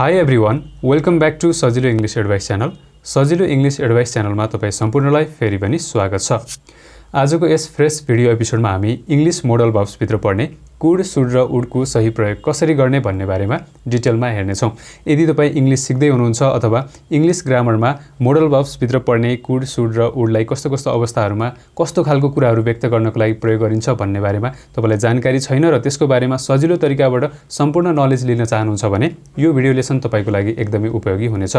High everyone, welcome back to Sajilo English advice channel. Sajilo English advice च्यानलमा तपाईं सम्पूर्णलाई फेरि पनि स्वागत छ। आजको यस फ्रेश भिडियो एपिसोडमा हामी इंग्लिश मोडल भर्ब्स भित्र पर्ने कुड, शुड र वुडको सही प्रयोग कसरी गर्ने भन्ने बारेमा डिटेलमा हेर्नेछौँ। यदि तपाईं इंग्लिश सिक्दै हुनुहुन्छ अथवा इंग्लिश ग्रामरमा मोडल भर्ब्स भित्र पर्ने कुड, शुड र वुडलाई कस्तो कस्तो अवस्थाहरूमा कस्तो खालको कुराहरू व्यक्त गर्नको लागि प्रयोग गरिन्छ भन्ने बारेमा तपाईलाई जानकारी छैन र त्यसको बारेमा सजिलो तरिकाबाट सम्पूर्ण नलेज लिन चाहनुहुन्छ भने यो भिडियो लेसन तपाईको लागि एकदमै उपयोगी हुनेछ।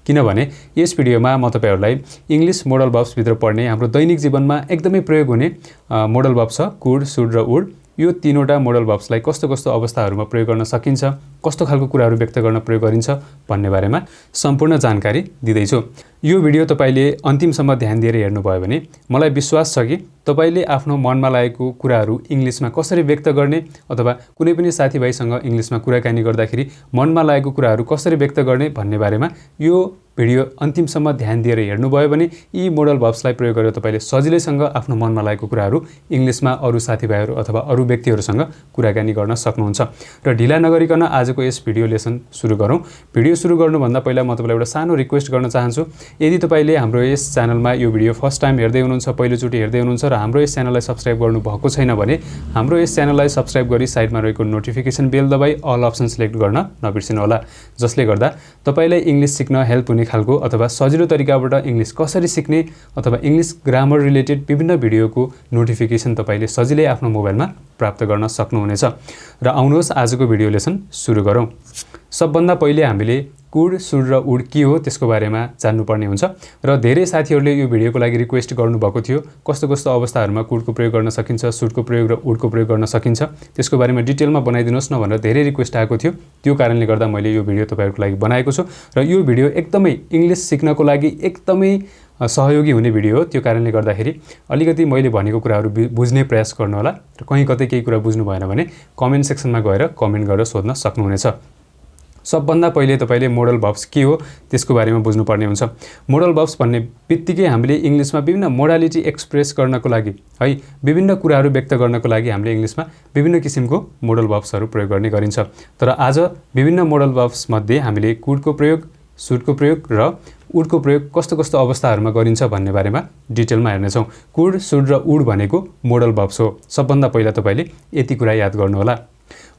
किनभने यस भिडियोमा म तपाईहरुलाई इंग्लिश मोडल भर्ब्स भित्र पर्ने हाम्रो दैनिक जीवनमा एकदमै प्रयोग हुने मोडल भर्ब छ कुड, शुड र वुड। यो तीनवटा मोडल भर्ब्सलाई कस्तो कस्तो अवस्थाहरूमा प्रयोग गर्न सकिन्छ, कस्तो खालको कुराहरू व्यक्त गर्न प्रयोग गरिन्छ भन्ने बारेमा सम्पूर्ण जानकारी दिँदैछु। यो भिडियो तपाईले अन्तिमसम्म ध्यान दिएर हेर्नुभयो भने मलाई विश्वास छ कि तपाईले आफ्नो मनमा लागेको कुराहरू इंग्लिशमा कसरी व्यक्त गर्ने अथवा कुनै पनि साथीभाइसँग इंग्लिशमा कुराकानी गर्दाखेरि मनमा लागेको कुराहरू कसरी व्यक्त गर्ने भन्ने बारेमा यो भिडियो अन्तिमसम्म ध्यान दिएर हेर्नुभयो भने यी मोडल भर्ब्सलाई प्रयोग गरेर तपाईले सजिलैसँग आफ्नो मनमा लागेको कुराहरू इंग्लिशमा अरू साथीभाइहरू अथवा अरू व्यक्तिहरूसँग कुराकानी गर्न सक्नुहुन्छ। र ढिला नगरिकन आजको यस भिडियो लेसन सुरु गरौँ। भिडियो सुरु गर्नुभन्दा पहिला म तपाईलाई एउटा सानो रिक्वेस्ट गर्न चाहन्छु। यदि तपाईले हाम्रो यस च्यानलमा यो भिडियो फर्स्ट टाइम हेर्दै हुनुहुन्छ, पहिलोचोटि हेर्दै हुनुहुन्छ र हाम्रो यस च्यानललाई सब्स्क्राइब गर्नु भएको छैन भने हाम्रो यस च्यानललाई सब्स्क्राइब गरी साइडमा रहेको नोटिफिकेसन बेल दबाई अल अप्सन सिलेक्ट गर्न नबिर्सिनु होला, जसले गर्दा तपाईलाई इंग्लिश सिक्न हेल्प हुने खालको अथवा सजिलो तरिकाबाट इंग्लिश कसरी सिक्ने अथवा इंग्लिश ग्रामर रिलेटेड विभिन्न भिडियोको नोटिफिकेसन तपाईले सजिलै आफ्नो मोबाइलमा प्राप्त गर्न सक्नुहुनेछ। र आउनुहोस् आजको भिडियो लेसन सुरु गरौँ। सबभन्दा पहिले हामीले कुड, शुड र वुड के हो त्यसको बारेमा जान्नुपर्ने हुन्छ। र धेरै साथीहरूले यो भिडियोको लागि रिक्वेस्ट गर्नुभएको थियो कस्तो कस्तो अवस्थाहरूमा कुडको प्रयोग गर्न सकिन्छ, शुडको प्रयोग र वुडको प्रयोग गर्न सकिन्छ, त्यसको बारेमा डिटेलमा बनाइदिनुहोस् न भनेर धेरै रिक्वेस्ट आएको थियो। त्यो कारणले गर्दा मैले यो भिडियो तपाईहरुको लागि बनाएको छु र यो भिडियो एकदमै इंग्लिश सिक्नको लागि एकदमै सहयोगी हुने भिडियो हो। त्यो कारणले गर्दाखेरि अलिकति मैले भनेको कुराहरू बुझ्ने प्रयास गर्नु होला र कहीं कतै केही कुरा बुझ्नु भएन भने कमेन्ट सेक्सनमा गएर कमेन्ट गरेर सोध्न सक्नुहुनेछ। सबभन्दा पहिले तपाईले मोडल भर्ब्स के हो त्यसको बारेमा बुझ्नुपर्ने हुन्छ। मोडल भर्ब्स भन्ने बित्तिकै हामीले इंग्लिशमा विभिन्न मोडालिटी एक्सप्रेस गर्नको लागि है विभिन्न कुराहरू व्यक्त गर्नको लागि हामीले इंग्लिशमा विभिन्न किसिमको मोडल भर्ब्सहरू प्रयोग गर्ने गरिन्छ। तर आज विभिन्न मोडल भर्ब्स मध्ये हामीले कुडको प्रयोग, शुडको प्रयोग र वुडको प्रयोग कस्तो कस्तो अवस्थाहरूमा गरिन्छ भन्ने बारेमा डिटेलमा हेर्नेछौँ। कुड, शुड र वुड भनेको मोडल भर्ब्स हो। सबभन्दा पहिला तपाईले यति कुरा याद गर्नु होला।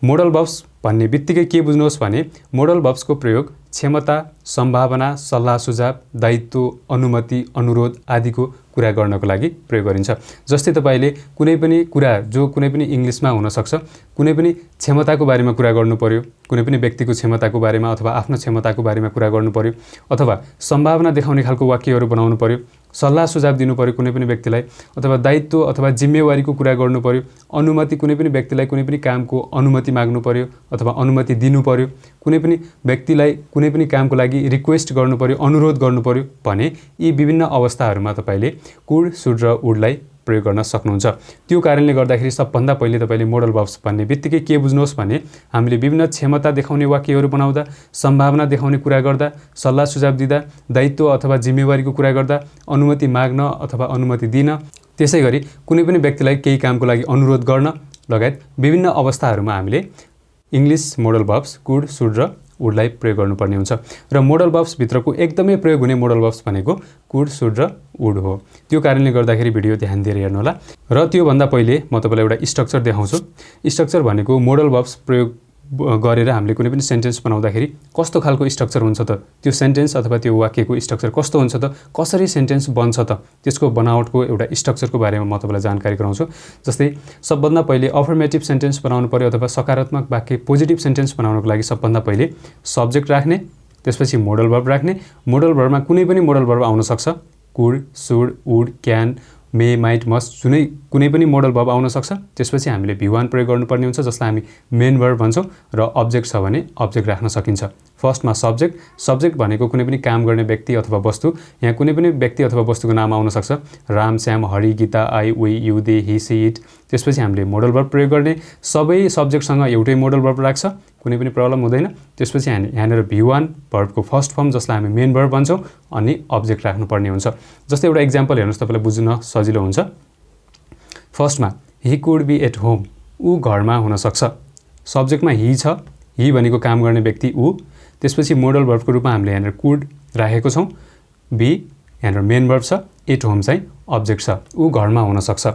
मोडल भर्ब्स भन्ने बित्तिकै के बुझ्नुहोस् भने मोडल भर्ब्सको प्रयोग क्षमता, सम्भावना, सल्लाह सुझाव, दायित्व, अनुमति, अनुरोध आदिको कुरा गर्नको लागि प्रयोग गरिन्छ। जस्तै तपाईले कुनै पनि कुरा जो कुनै पनि इंग्लिशमा हुन सक्छ, कुनै पनि क्षमताको बारेमा कुरा गर्नु पर्यो, कुनै पनि व्यक्तिको क्षमताको बारेमा अथवा आफ्नो क्षमताको बारेमा कुरा गर्नु पर्यो, अथवा सम्भावना देखाउने खालको वाक्यहरू बनाउनु पर्यो, सल्लाह सुझाव दिनु पर्यो कुनै पनि व्यक्तिलाई, अथवा दायित्व अथवा जिम्मेवारीको कुरा गर्नु पर्यो, अनुमति कुनै पनि व्यक्तिलाई कुनै पनि कामको अनुमति माग्नु पर्यो अथवा अनुमति दिनु पर्यो, कुनै पनि व्यक्तिलाई कुनै पनि कामको लागि रिक्वेस्ट गर्नु पर्यो, अनुरोध गर्नु पर्यो भने यी विभिन्न अवस्थाहरूमा तपाईले कुड, शुड र वुडलाई प्रयोग गर्न सक्नुहुन्छ। त्यो कारणले गर्दाखेरि सबभन्दा पहिले तपाईले मोडल भर्ब्स भन्ने बित्तिकै के बुझ्नुहोस् भने हामीले विभिन्न क्षमता देखाउने वाक्यहरू बनाउँदा, सम्भावना देखाउने कुरा गर्दा, सल्लाह सुझाव दिँदा, दायित्व अथवा जिम्मेवारीको कुरा गर्दा, अनुमति माग्न अथवा अनुमति दिन, त्यसैगरी कुनै पनि व्यक्तिलाई केही कामको लागि अनुरोध गर्न लगायत विभिन्न अवस्थाहरूमा हामीले English model verbs could, should र वुडलाई प्रयोग गर्नुपर्ने हुन्छ। र मोडल भर्ब्स भित्रको एकदमै प्रयोग हुने मोडल भर्ब्स भनेको कुड, शुड र वुड हो। त्यो कारणले गर्दाखेरि भिडियो ध्यान दिएर हेर्नु होला। र त्यो भन्दा पहिले म तपाईलाई एउटा स्ट्रक्चर देखाउँछु। स्ट्रक्चर भनेको मोडल भर्ब्स प्रयोग गरेर हामीले कुनै पनि सेन्टेन्स बनाउँदाखेरि कस्तो खालको स्ट्रक्चर हुन्छ त, त्यो सेन्टेन्स अथवा त्यो वाक्यको स्ट्रक्चर कस्तो हुन्छ त, कसरी सेन्टेन्स बन्छ त, त्यसको बनावटको एउटा स्ट्रक्चरको बारेमा म तपाईलाई जानकारी गराउँछु। जस्तै सबभन्दा पहिले अफर्मेटिभ सेन्टेन्स बनाउनु पर्यो अथवा सकारात्मक वाक्य पोजिटिभ सेन्टेन्स बनाउनको लागि सबभन्दा पहिले सब्जेक्ट राख्ने, त्यसपछि मोडल भर्ब राख्ने। मोडल भर्बमा कुनै पनि मोडल भर्ब आउन सक्छ, could, should, would, can, may, might, must, कुनै पनि मोडल भर्ब आउन सक्छ। त्यसपछि हामीले V1 प्रयोग गर्नुपर्ने हुन्छ जसलाई हामी मेन भर्ब भन्छौँ र अब्जेक्ट छ भने अब्जेक्ट राख्न सकिन्छ। फर्स्टमा सब्जेक्ट, सब्जेक्ट भनेको कुनै पनि काम गर्ने व्यक्ति अथवा वस्तु। यहाँ कुनै पनि व्यक्ति अथवा वस्तुको नाम आउन सक्छ, Ram, Shyam, Hari, Gita, I, we, you, they, he, she, it. त्यसपछि हामीले मोडल भर्ब प्रयोग गर्ने, सबै सब्जेक्टसँग एउटै मोडल भर्ब राख्छ, कुनै पनि प्रब्लम हुँदैन। त्यसपछि यहाँनिर V1 भर्बको फर्स्ट फर्म जसलाई हामी मेन भर्ब भन्छौँ अनि अब्जेक्ट राख्नुपर्ने हुन्छ। जस्तै एउटा इक्जाम्पल हेर्नुहोस्, तपाईलाई बुझ्न सजिलो हुन्छ। फर्स्टमा he could be at home, ऊ घरमा हुन सक्छ। सब्जेक्टमा ही छ, ही भनेको काम गर्ने व्यक्ति ऊ, त्यसपछि मोडल भर्बको रूपमा हामीले यहाँनिर कुड राखेको छौँ। बी यहाँनिर मेन भर्ब छ, एट होम चाहिँ अब्जेक्ट छ, ऊ घरमा हुन सक्छ।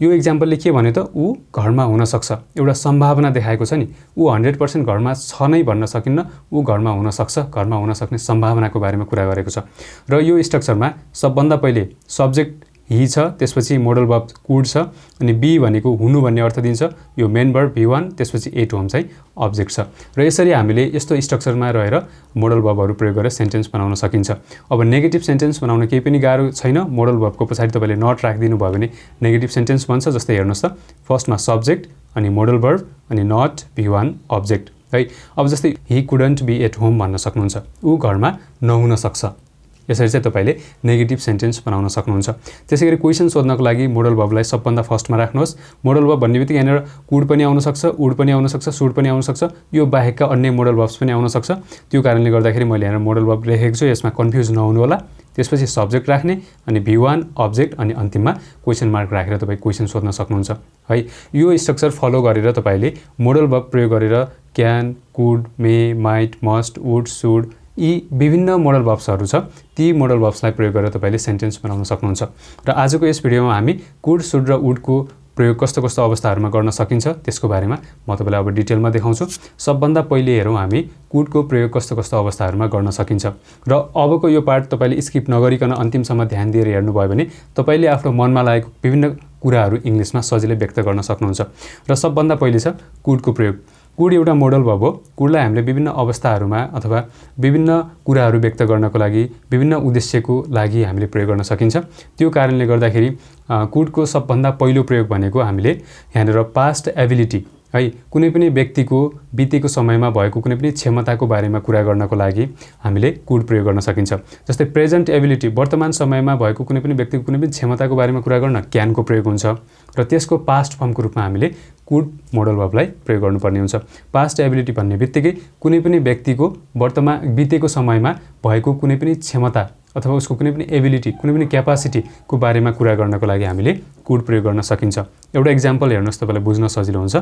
यो इक्जाम्पलले के भन्यो त ऊ घरमा हुन सक्छ, एउटा सम्भावना देखाएको छ नि। ऊ 100% घरमा छ नै भन्न सकिन्न, ऊ घरमा हुन सक्छ, घरमा हुन सक्ने सम्भावनाको बारेमा कुरा गरेको छ। र यो स्ट्रक्चरमा सबभन्दा पहिले सब्जेक्ट हि छ, त्यसपछि मोडल भर्ब कुड छ, अनि बी भनेको हुनु भन्ने अर्थ दिन्छ, यो मेन भर्ब V1, त्यसपछि एट होम चाहिँ अब्जेक्ट छ। र यसरी हामीले यस्तो स्ट्रक्चरमा रहेर मोडल भर्बहरू प्रयोग गरेर सेन्टेन्स बनाउन सकिन्छ। अब नेगेटिभ सेन्टेन्स बनाउन केही पनि गाह्रो छैन। मोडल भर्बको पछाडि तपाईँले नट राखिदिनु भयो भने नेगेटिभ सेन्टेन्स बन्छ। जस्तै हेर्नुहोस् त, फर्स्टमा सब्जेक्ट अनि मोडल भर्ब अनि नट V1 अब्जेक्ट है। अब जस्तै he couldn't be at home भन्न सक्नुहुन्छ, ऊ घरमा नहुन सक्छ। यसरी चाहिँ तपाईँले नेगेटिभ सेन्टेन्स बनाउन सक्नुहुन्छ। त्यसै गरी क्वेसन सोध्नको लागि मोडल भर्बलाई सबभन्दा फर्स्टमा राख्नुहोस्। मोडल भर्ब भन्ने बित्तिकै यहाँनिर कुड पनि आउन सक्छ, उड पनि आउन सक्छ, सुड पनि आउन सक्छ, यो बाहेकका अन्य मोडल भर्ब्स पनि आउन सक्छ। त्यो कारणले गर्दाखेरि मैले यहाँ मोडल भर्ब लेखेको छु, यसमा कन्फ्युज नहुनु होला। त्यसपछि सब्जेक्ट राख्ने अनि V1 अब्जेक्ट अनि अन्तिममा क्वेसन मार्क राखेर तपाईँ क्वेसन सोध्न सक्नुहुन्छ है। यो स्ट्रक्चर फलो गरेर तपाईँले मोडल भर्ब प्रयोग गरेर can, could, may, might, must, would, should यी विभिन्न मोडल भर्ब्सहरू छ, ती मोडल भर्ब्सलाई प्रयोग गरेर तपाईँले सेन्टेन्स बनाउन सक्नुहुन्छ। र आजको यस भिडियोमा हामी कुड, सुड र वुडको प्रयोग कस्तो कस्तो अवस्थाहरूमा गर्न सकिन्छ त्यसको बारेमा म तपाईँलाई अब डिटेलमा देखाउँछु। सबभन्दा पहिले हेरौँ हामी कुडको प्रयोग कस्तो कस्तो अवस्थाहरूमा गर्न सकिन्छ। र अबको यो पार्ट तपाईँले स्किप नगरिकन अन्तिमसम्म ध्यान दिएर हेर्नुभयो भने तपाईँले आफ्नो मनमा लागेको विभिन्न कुराहरू इङ्ग्लिसमा सजिलै व्यक्त गर्न सक्नुहुन्छ। र सबभन्दा पहिले छ कुडको प्रयोग। कुड एउटा मोडल भर्ब हो। कुडलाई हामीले विभिन्न अवस्थाहरूमा अथवा विभिन्न कुराहरू व्यक्त गर्नको लागि, विभिन्न उद्देश्यको लागि हामीले प्रयोग गर्न सकिन्छ। त्यो कारणले गर्दाखेरि कुडको सबभन्दा पहिलो प्रयोग भनेको हामीले यहाँनिर पास्ट एबिलिटी है, कुनै पनि व्यक्तिको बितेको समयमा भएको कुनै पनि क्षमताको बारेमा कुरा गर्नको लागि हामीले कुड प्रयोग गर्न सकिन्छ। जस्तै प्रेजेन्ट एबिलिटी, वर्तमान समयमा भएको कुनै पनि व्यक्तिको कुनै पनि क्षमताको बारेमा कुरा गर्न क्यानको प्रयोग हुन्छ। र त्यसको पास्ट फर्मको रूपमा हामीले कुड मोडल भर्बलाई प्रयोग गर्नुपर्ने हुन्छ। पास्ट एबिलिटी भन्ने बित्तिकै कुनै पनि व्यक्तिको वर्तमान बितेको समयमा भएको कुनै पनि क्षमता अथवा उसको कुनै पनि एबिलिटी, कुनै पनि क्यापासिटीको बारेमा कुरा गर्नको लागि हामीले कुड प्रयोग गर्न सकिन्छ। एउटा इक्जाम्पल हेर्नुहोस्, तपाईँलाई बुझ्न सजिलो हुन्छ।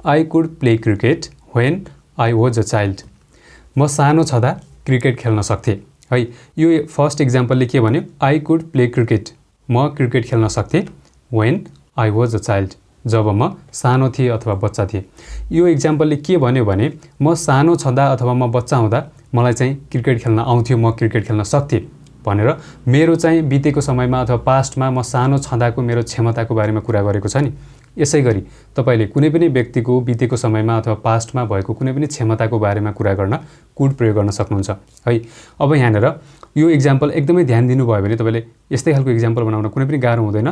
I could play cricket when I was a child. म सानो छँदा क्रिकेट खेल्न सक्थेँ है। यो फर्स्ट इक्जाम्पलले के भन्यो, आई कुड प्ले क्रिकेट, म क्रिकेट खेल्न सक्थेँ when I was a child, जब म सानो थिएँ अथवा बच्चा थिएँ। यो इक्जाम्पलले के भन्यो भने म सानो छँदा अथवा म बच्चा हुँदा मलाई चाहिँ क्रिकेट खेल्न आउँथ्यो, म क्रिकेट खेल्न सक्थेँ भनेर मेरो चाहिँ बितेको समयमा अथवा पास्टमा म सानो छँदाको मेरो क्षमताको बारेमा कुरा गरेको छ नि। यसै गरी तपाईँले कुनै पनि व्यक्तिको बितेको समयमा अथवा पास्टमा भएको कुनै पनि क्षमताको बारेमा कुरा गर्न कुड प्रयोग गर्न सक्नुहुन्छ है। अब यहाँनिर यो इक्जाम्पल एकदमै ध्यान दिनुभयो भने तपाईँले यस्तै खालको इक्जाम्पल बनाउन कुनै पनि गाह्रो हुँदैन।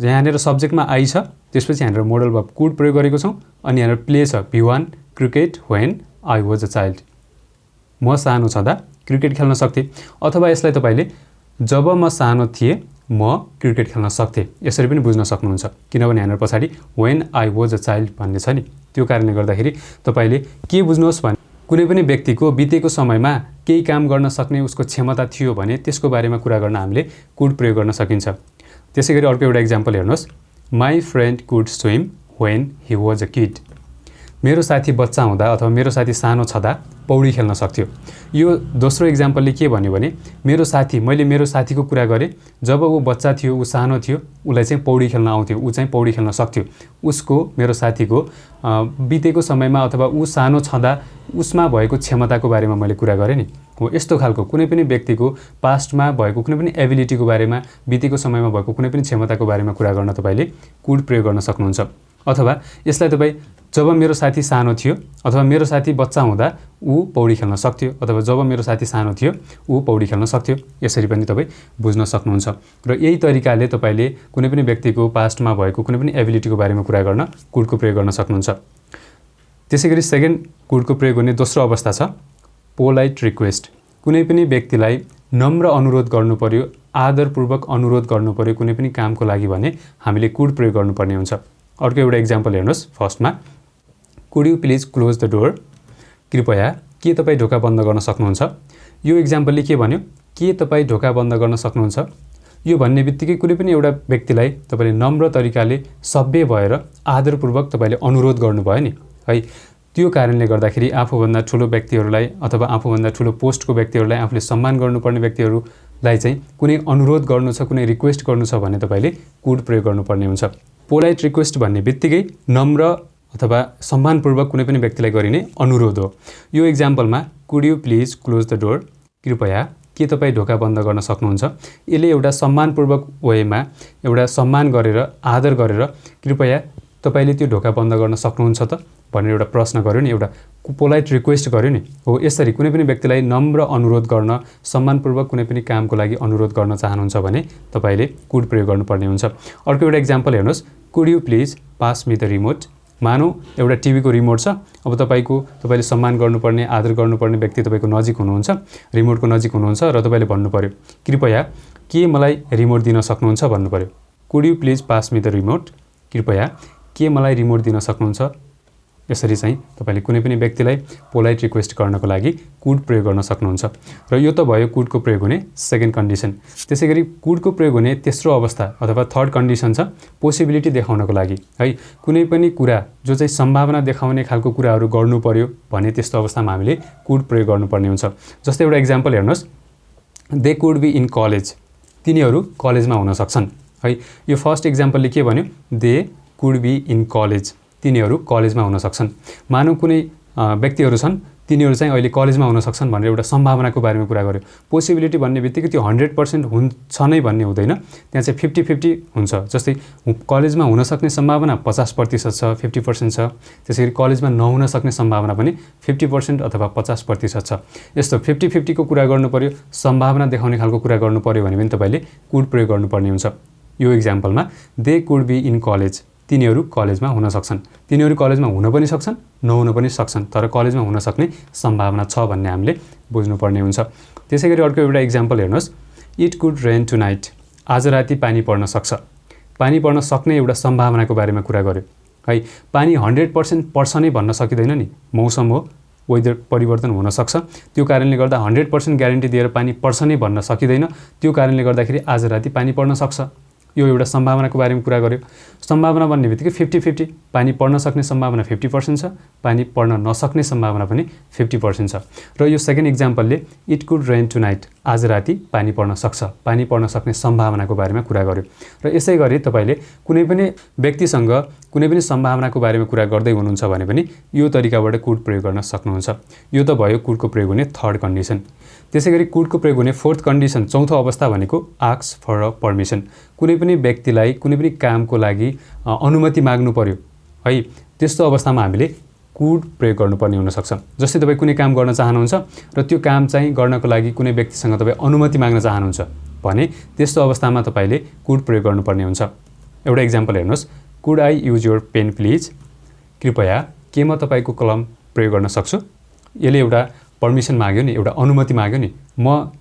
यहाँनिर सब्जेक्टमा आई छ, त्यसपछि यहाँनिर मोडल भर्ब कुड प्रयोग गरेको छौँ, अनि यहाँनिर प्ले छ V1 cricket when I was a child, म सानो छँदा क्रिकेट खेल्न सक्थेँ। अथवा यसलाई तपाईँले जब म सानो थिएँ म क्रिकेट खेल्न सक्थेँ यसरी पनि बुझ्न सक्नुहुन्छ, किनभने यहाँनिर पछाडि when I was a child भन्ने छ नि। त्यो कारणले गर्दाखेरि तपाईँले के बुझ्नुहोस् भने कुनै पनि व्यक्तिको बितेको समयमा केही काम गर्न सक्ने उसको क्षमता थियो भने त्यसको बारेमा कुरा गर्न हामीले कुड प्रयोग गर्न सकिन्छ। त्यसै गरी अर्को एउटा इक्जाम्पल हेर्नुहोस्, my friend could swim when he was a kid. मेरो साथी बच्चा हुँदा अथवा मेरो साथी सानो छँदा पौडी खेल्न सक्थ्यो। यो दोस्रो इक्जाम्पलले के भन्यो भने मेरो साथी, मैले मेरो साथीको कुरा गरेँ, जब ऊ बच्चा थियो, ऊ सानो थियो, उसलाई चाहिँ पौडी खेल्न आउँथ्यो, ऊ चाहिँ पौडी खेल्न सक्थ्यो। उसको, मेरो साथीको बितेको समयमा अथवा ऊ सानो छँदा उसमा भएको क्षमताको बारेमा मैले कुरा गरेँ नि। हो यस्तो खालको कुनै पनि व्यक्तिको पास्टमा भएको कुनै पनि एबिलिटीको बारेमा, बितेको समयमा भएको कुनै पनि क्षमताको बारेमा कुरा गर्न तपाईँले कुड प्रयोग गर्न सक्नुहुन्छ। अथवा यसलाई तपाईँ जब मेरो साथी सानो थियो अथवा मेरो साथी बच्चा हुँदा ऊ पौडी खेल्न सक्थ्यो, अथवा जब मेरो साथी सानो थियो ऊ पौडी खेल्न सक्थ्यो, यसरी पनि तपाईँ बुझ्न सक्नुहुन्छ। र यही तरिकाले तपाईँले कुनै पनि व्यक्तिको पास्टमा भएको कुनै पनि एबिलिटीको बारेमा कुरा गर्न कुडको प्रयोग गर्न सक्नुहुन्छ। त्यसै गरी सेकेन्ड कुडको प्रयोग हुने दोस्रो अवस्था छ पोलाइट रिक्वेस्ट। कुनै पनि व्यक्तिलाई नम्र अनुरोध गर्नु पर्यो, आदरपूर्वक अनुरोध गर्नु पर्यो कुनै पनि कामको लागि भने हामीले कुड प्रयोग गर्नुपर्ने हुन्छ। अर्को एउटा इक्जाम्पल हेर्नुहोस्, फर्स्टमा could you please close the door, कृपया के तपाईँ ढोका बन्द गर्न सक्नुहुन्छ। यो इक्जाम्पलले के भन्यो, के तपाईँ ढोका बन्द गर्न सक्नुहुन्छ। यो भन्ने बित्तिकै कुनै पनि एउटा व्यक्तिलाई तपाईँले नम्र तरिकाले सभ्य भएर आदरपूर्वक तपाईँले अनुरोध गर्नुभयो नि है। त्यो कारणले गर्दाखेरि आफूभन्दा ठुलो व्यक्तिहरूलाई अथवा आफूभन्दा ठुलो पोस्टको व्यक्तिहरूलाई आफूले सम्मान गर्नुपर्ने व्यक्तिहरूलाई चाहिँ कुनै अनुरोध गर्नु छ, कुनै रिक्वेस्ट गर्नु छ भने तपाईले कुड प्रयोग गर्नुपर्ने हुन्छ। पोलाइट रिक्वेस्ट भन्ने बित्तिकै नम्र अथवा सम्मानपूर्वक कुनै पनि व्यक्तिलाई गरिने अनुरोध हो। यो एक्जाम्पलमा could you please close the door, कृपया के तपाईँ ढोका बन्द गर्न सक्नुहुन्छ। यसले एउटा सम्मानपूर्वक वेमा एउटा सम्मान गरेर आदर गरेर कृपया तपाईले त्यो ढोका बन्द गर्न सक्नुहुन्छ त भनेर एउटा प्रश्न गर्यो नि, एउटा पोलाइट रिक्वेस्ट गर्यो नि। हो यसरी कुनै पनि व्यक्तिलाई नम्र अनुरोध गर्न, सम्मानपूर्वक कुनै पनि कामको लागि अनुरोध गर्न चाहनुहुन्छ भने तपाईले कुड प्रयोग गर्नुपर्ने हुन्छ। अर्को एउटा एक्जाम्पल हेर्नुहोस्, could you please pass me the remote. मानौ एउटा टिभीको रिमोट छ, अब तपाईले सम्मान गर्नुपर्ने, आदर गर्नुपर्ने व्यक्ति तपाईको नजिक हुनुहुन्छ, रिमोटको नजिक हुनुहुन्छ र तपाईले भन्नु पर्यो कृपया के मलाई रिमोट दिन सक्नुहुन्छ भन्नु पर्यो। Could you please pass me the remote, कृपया के मलाई रिमोट दिन सक्नुहुन्छ। यसरी चाहिँ तपाईले कुनै पनि व्यक्तिलाई पोलाइट रिक्वेस्ट गर्नको लागि कुड प्रयोग गर्न सक्नुहुन्छ। र यो त भयो कुडको प्रयोग हुने सेकेन्ड कन्डिसन। त्यसैगरी कुडको प्रयोग हुने तेस्रो अवस्था अथवा थर्ड कन्डिसन छ पोसिबिलिटी देखाउनको लागि है। कुनै पनि कुरा जो चाहिँ सम्भावना देखाउने खालको कुराहरू गर्नु पर्यो भने त्यस्तो अवस्थामा हामीले कुड प्रयोग गर्नुपर्ने हुन्छ। जस्तै एउटा एक्जाम्पल हेर्नुहोस्, they could be in college, तिनीहरू कलेजमा हुन सक्छन् है। यो फर्स्ट एक्जाम्पलले के भन्यो, they could be in college, तिनीहरू कलेजमा हुन सक्छन्। मानौ कुनै व्यक्तिहरू छन्, तिनीहरू चाहिँ अहिले कलेजमा हुन सक्छन् भनेर एउटा सम्भावनाको बारेमा कुरा गर्यो। पोसिबिलिटी भन्ने बित्तिकै त्यो 100% हुन्छ नै भन्ने हुँदैन, त्यहाँ चाहिँ 50-50 हुन्छ। जस्तै कलेजमा हुन सक्ने सम्भावना 50% छ, 50% छ। त्यसैगरी कलेजमा नहुन सक्ने सम्भावना पनि 50% अथवा 50% छ। यस्तो 50-50 को कुरा गर्नु पर्यो, सम्भावना देखाउने खालको कुरा गर्नु पर्यो भने पनि तपाईले कुड प्रयोग गर्नुपर्ने हुन्छ। यो एक्जाम्पलमा they could be in college, तिनीहरू कलेजमा हुन सक्छन्। तिनीहरू कलेजमा हुन पनि सक्छन्, नहुन पनि सक्छन्, तर कलेजमा हुन सक्ने सम्भावना छ भन्ने हामीले बुझ्नुपर्ने हुन्छ। त्यसैगरी अर्को एउटा एक्जाम्पल हेर्नुहोस्, इट कुड रेन टुनाइट, आज राति पानी पर्न सक्छ। पानी पर्न सक्ने एउटा सम्भावनाको बारेमा कुरा गर्यो है। पानी 100% पर्छ नै भन्न सकिँदैन नि, मौसम हो, वेदर परिवर्तन हुन सक्छ। त्यो कारणले गर्दा 100% ग्यारेन्टी दिएर पानी पर्छ नै भन्न सकिँदैन। त्यो कारणले गर्दाखेरि आज राति पानी पर्न सक्छ। यो एउटा सम्भावनाको बारेमा कुरा गर्यो। सम्भावना भन्ने बित्तिकै 50-50, पानी पर्न सक्ने सम्भावना 50% छ, पानी पर्न नसक्ने सम्भावना पनि 50% छ। र यो सेकेन्ड एक्जाम्पलले इट कुड रेन टुनाइट, आज राति पानी पर्न सक्छ, पानी पर्न सक्ने सम्भावनाको बारेमा कुरा गर्यो। र यसै गरी तपाईले कुनै पनि व्यक्तिसँग कुनै पनि सम्भावनाको बारेमा कुरा गर्दै हुनुहुन्छ भने पनि यो तरिकाबाट कुड प्रयोग गर्न सक्नुहुन्छ। यो त भयो कुडको प्रयोग हुने थर्ड कन्डिसन। त्यसैगरी कुडको प्रयोग हुने फोर्थ कन्डिसन, चौथो अवस्था भनेको आस्क फर अ परमिसन। कुनै पनि व्यक्तिलाई कुनै पनि कामको लागि अनुमति माग्नु पर्यो है, त्यस्तो अवस्थामा हामीले कुड प्रयोग गर्नुपर्ने हुनसक्छ। जस्तै तपाईँ कुनै काम गर्न चाहनुहुन्छ र त्यो काम चाहिँ गर्नको लागि कुनै व्यक्तिसँग तपाईँ अनुमति माग्न चाहनुहुन्छ भने त्यस्तो अवस्थामा तपाईले कुड प्रयोग गर्नुपर्ने हुन्छ। एउटा एक्जाम्पल हेर्नुहोस्, could I use your pen please, कृपया के म तपाईँको कलम प्रयोग गर्न सक्छु। यसले एउटा पर्मिसन माग्यो नि, एउटा अनुमति माग्यो नि,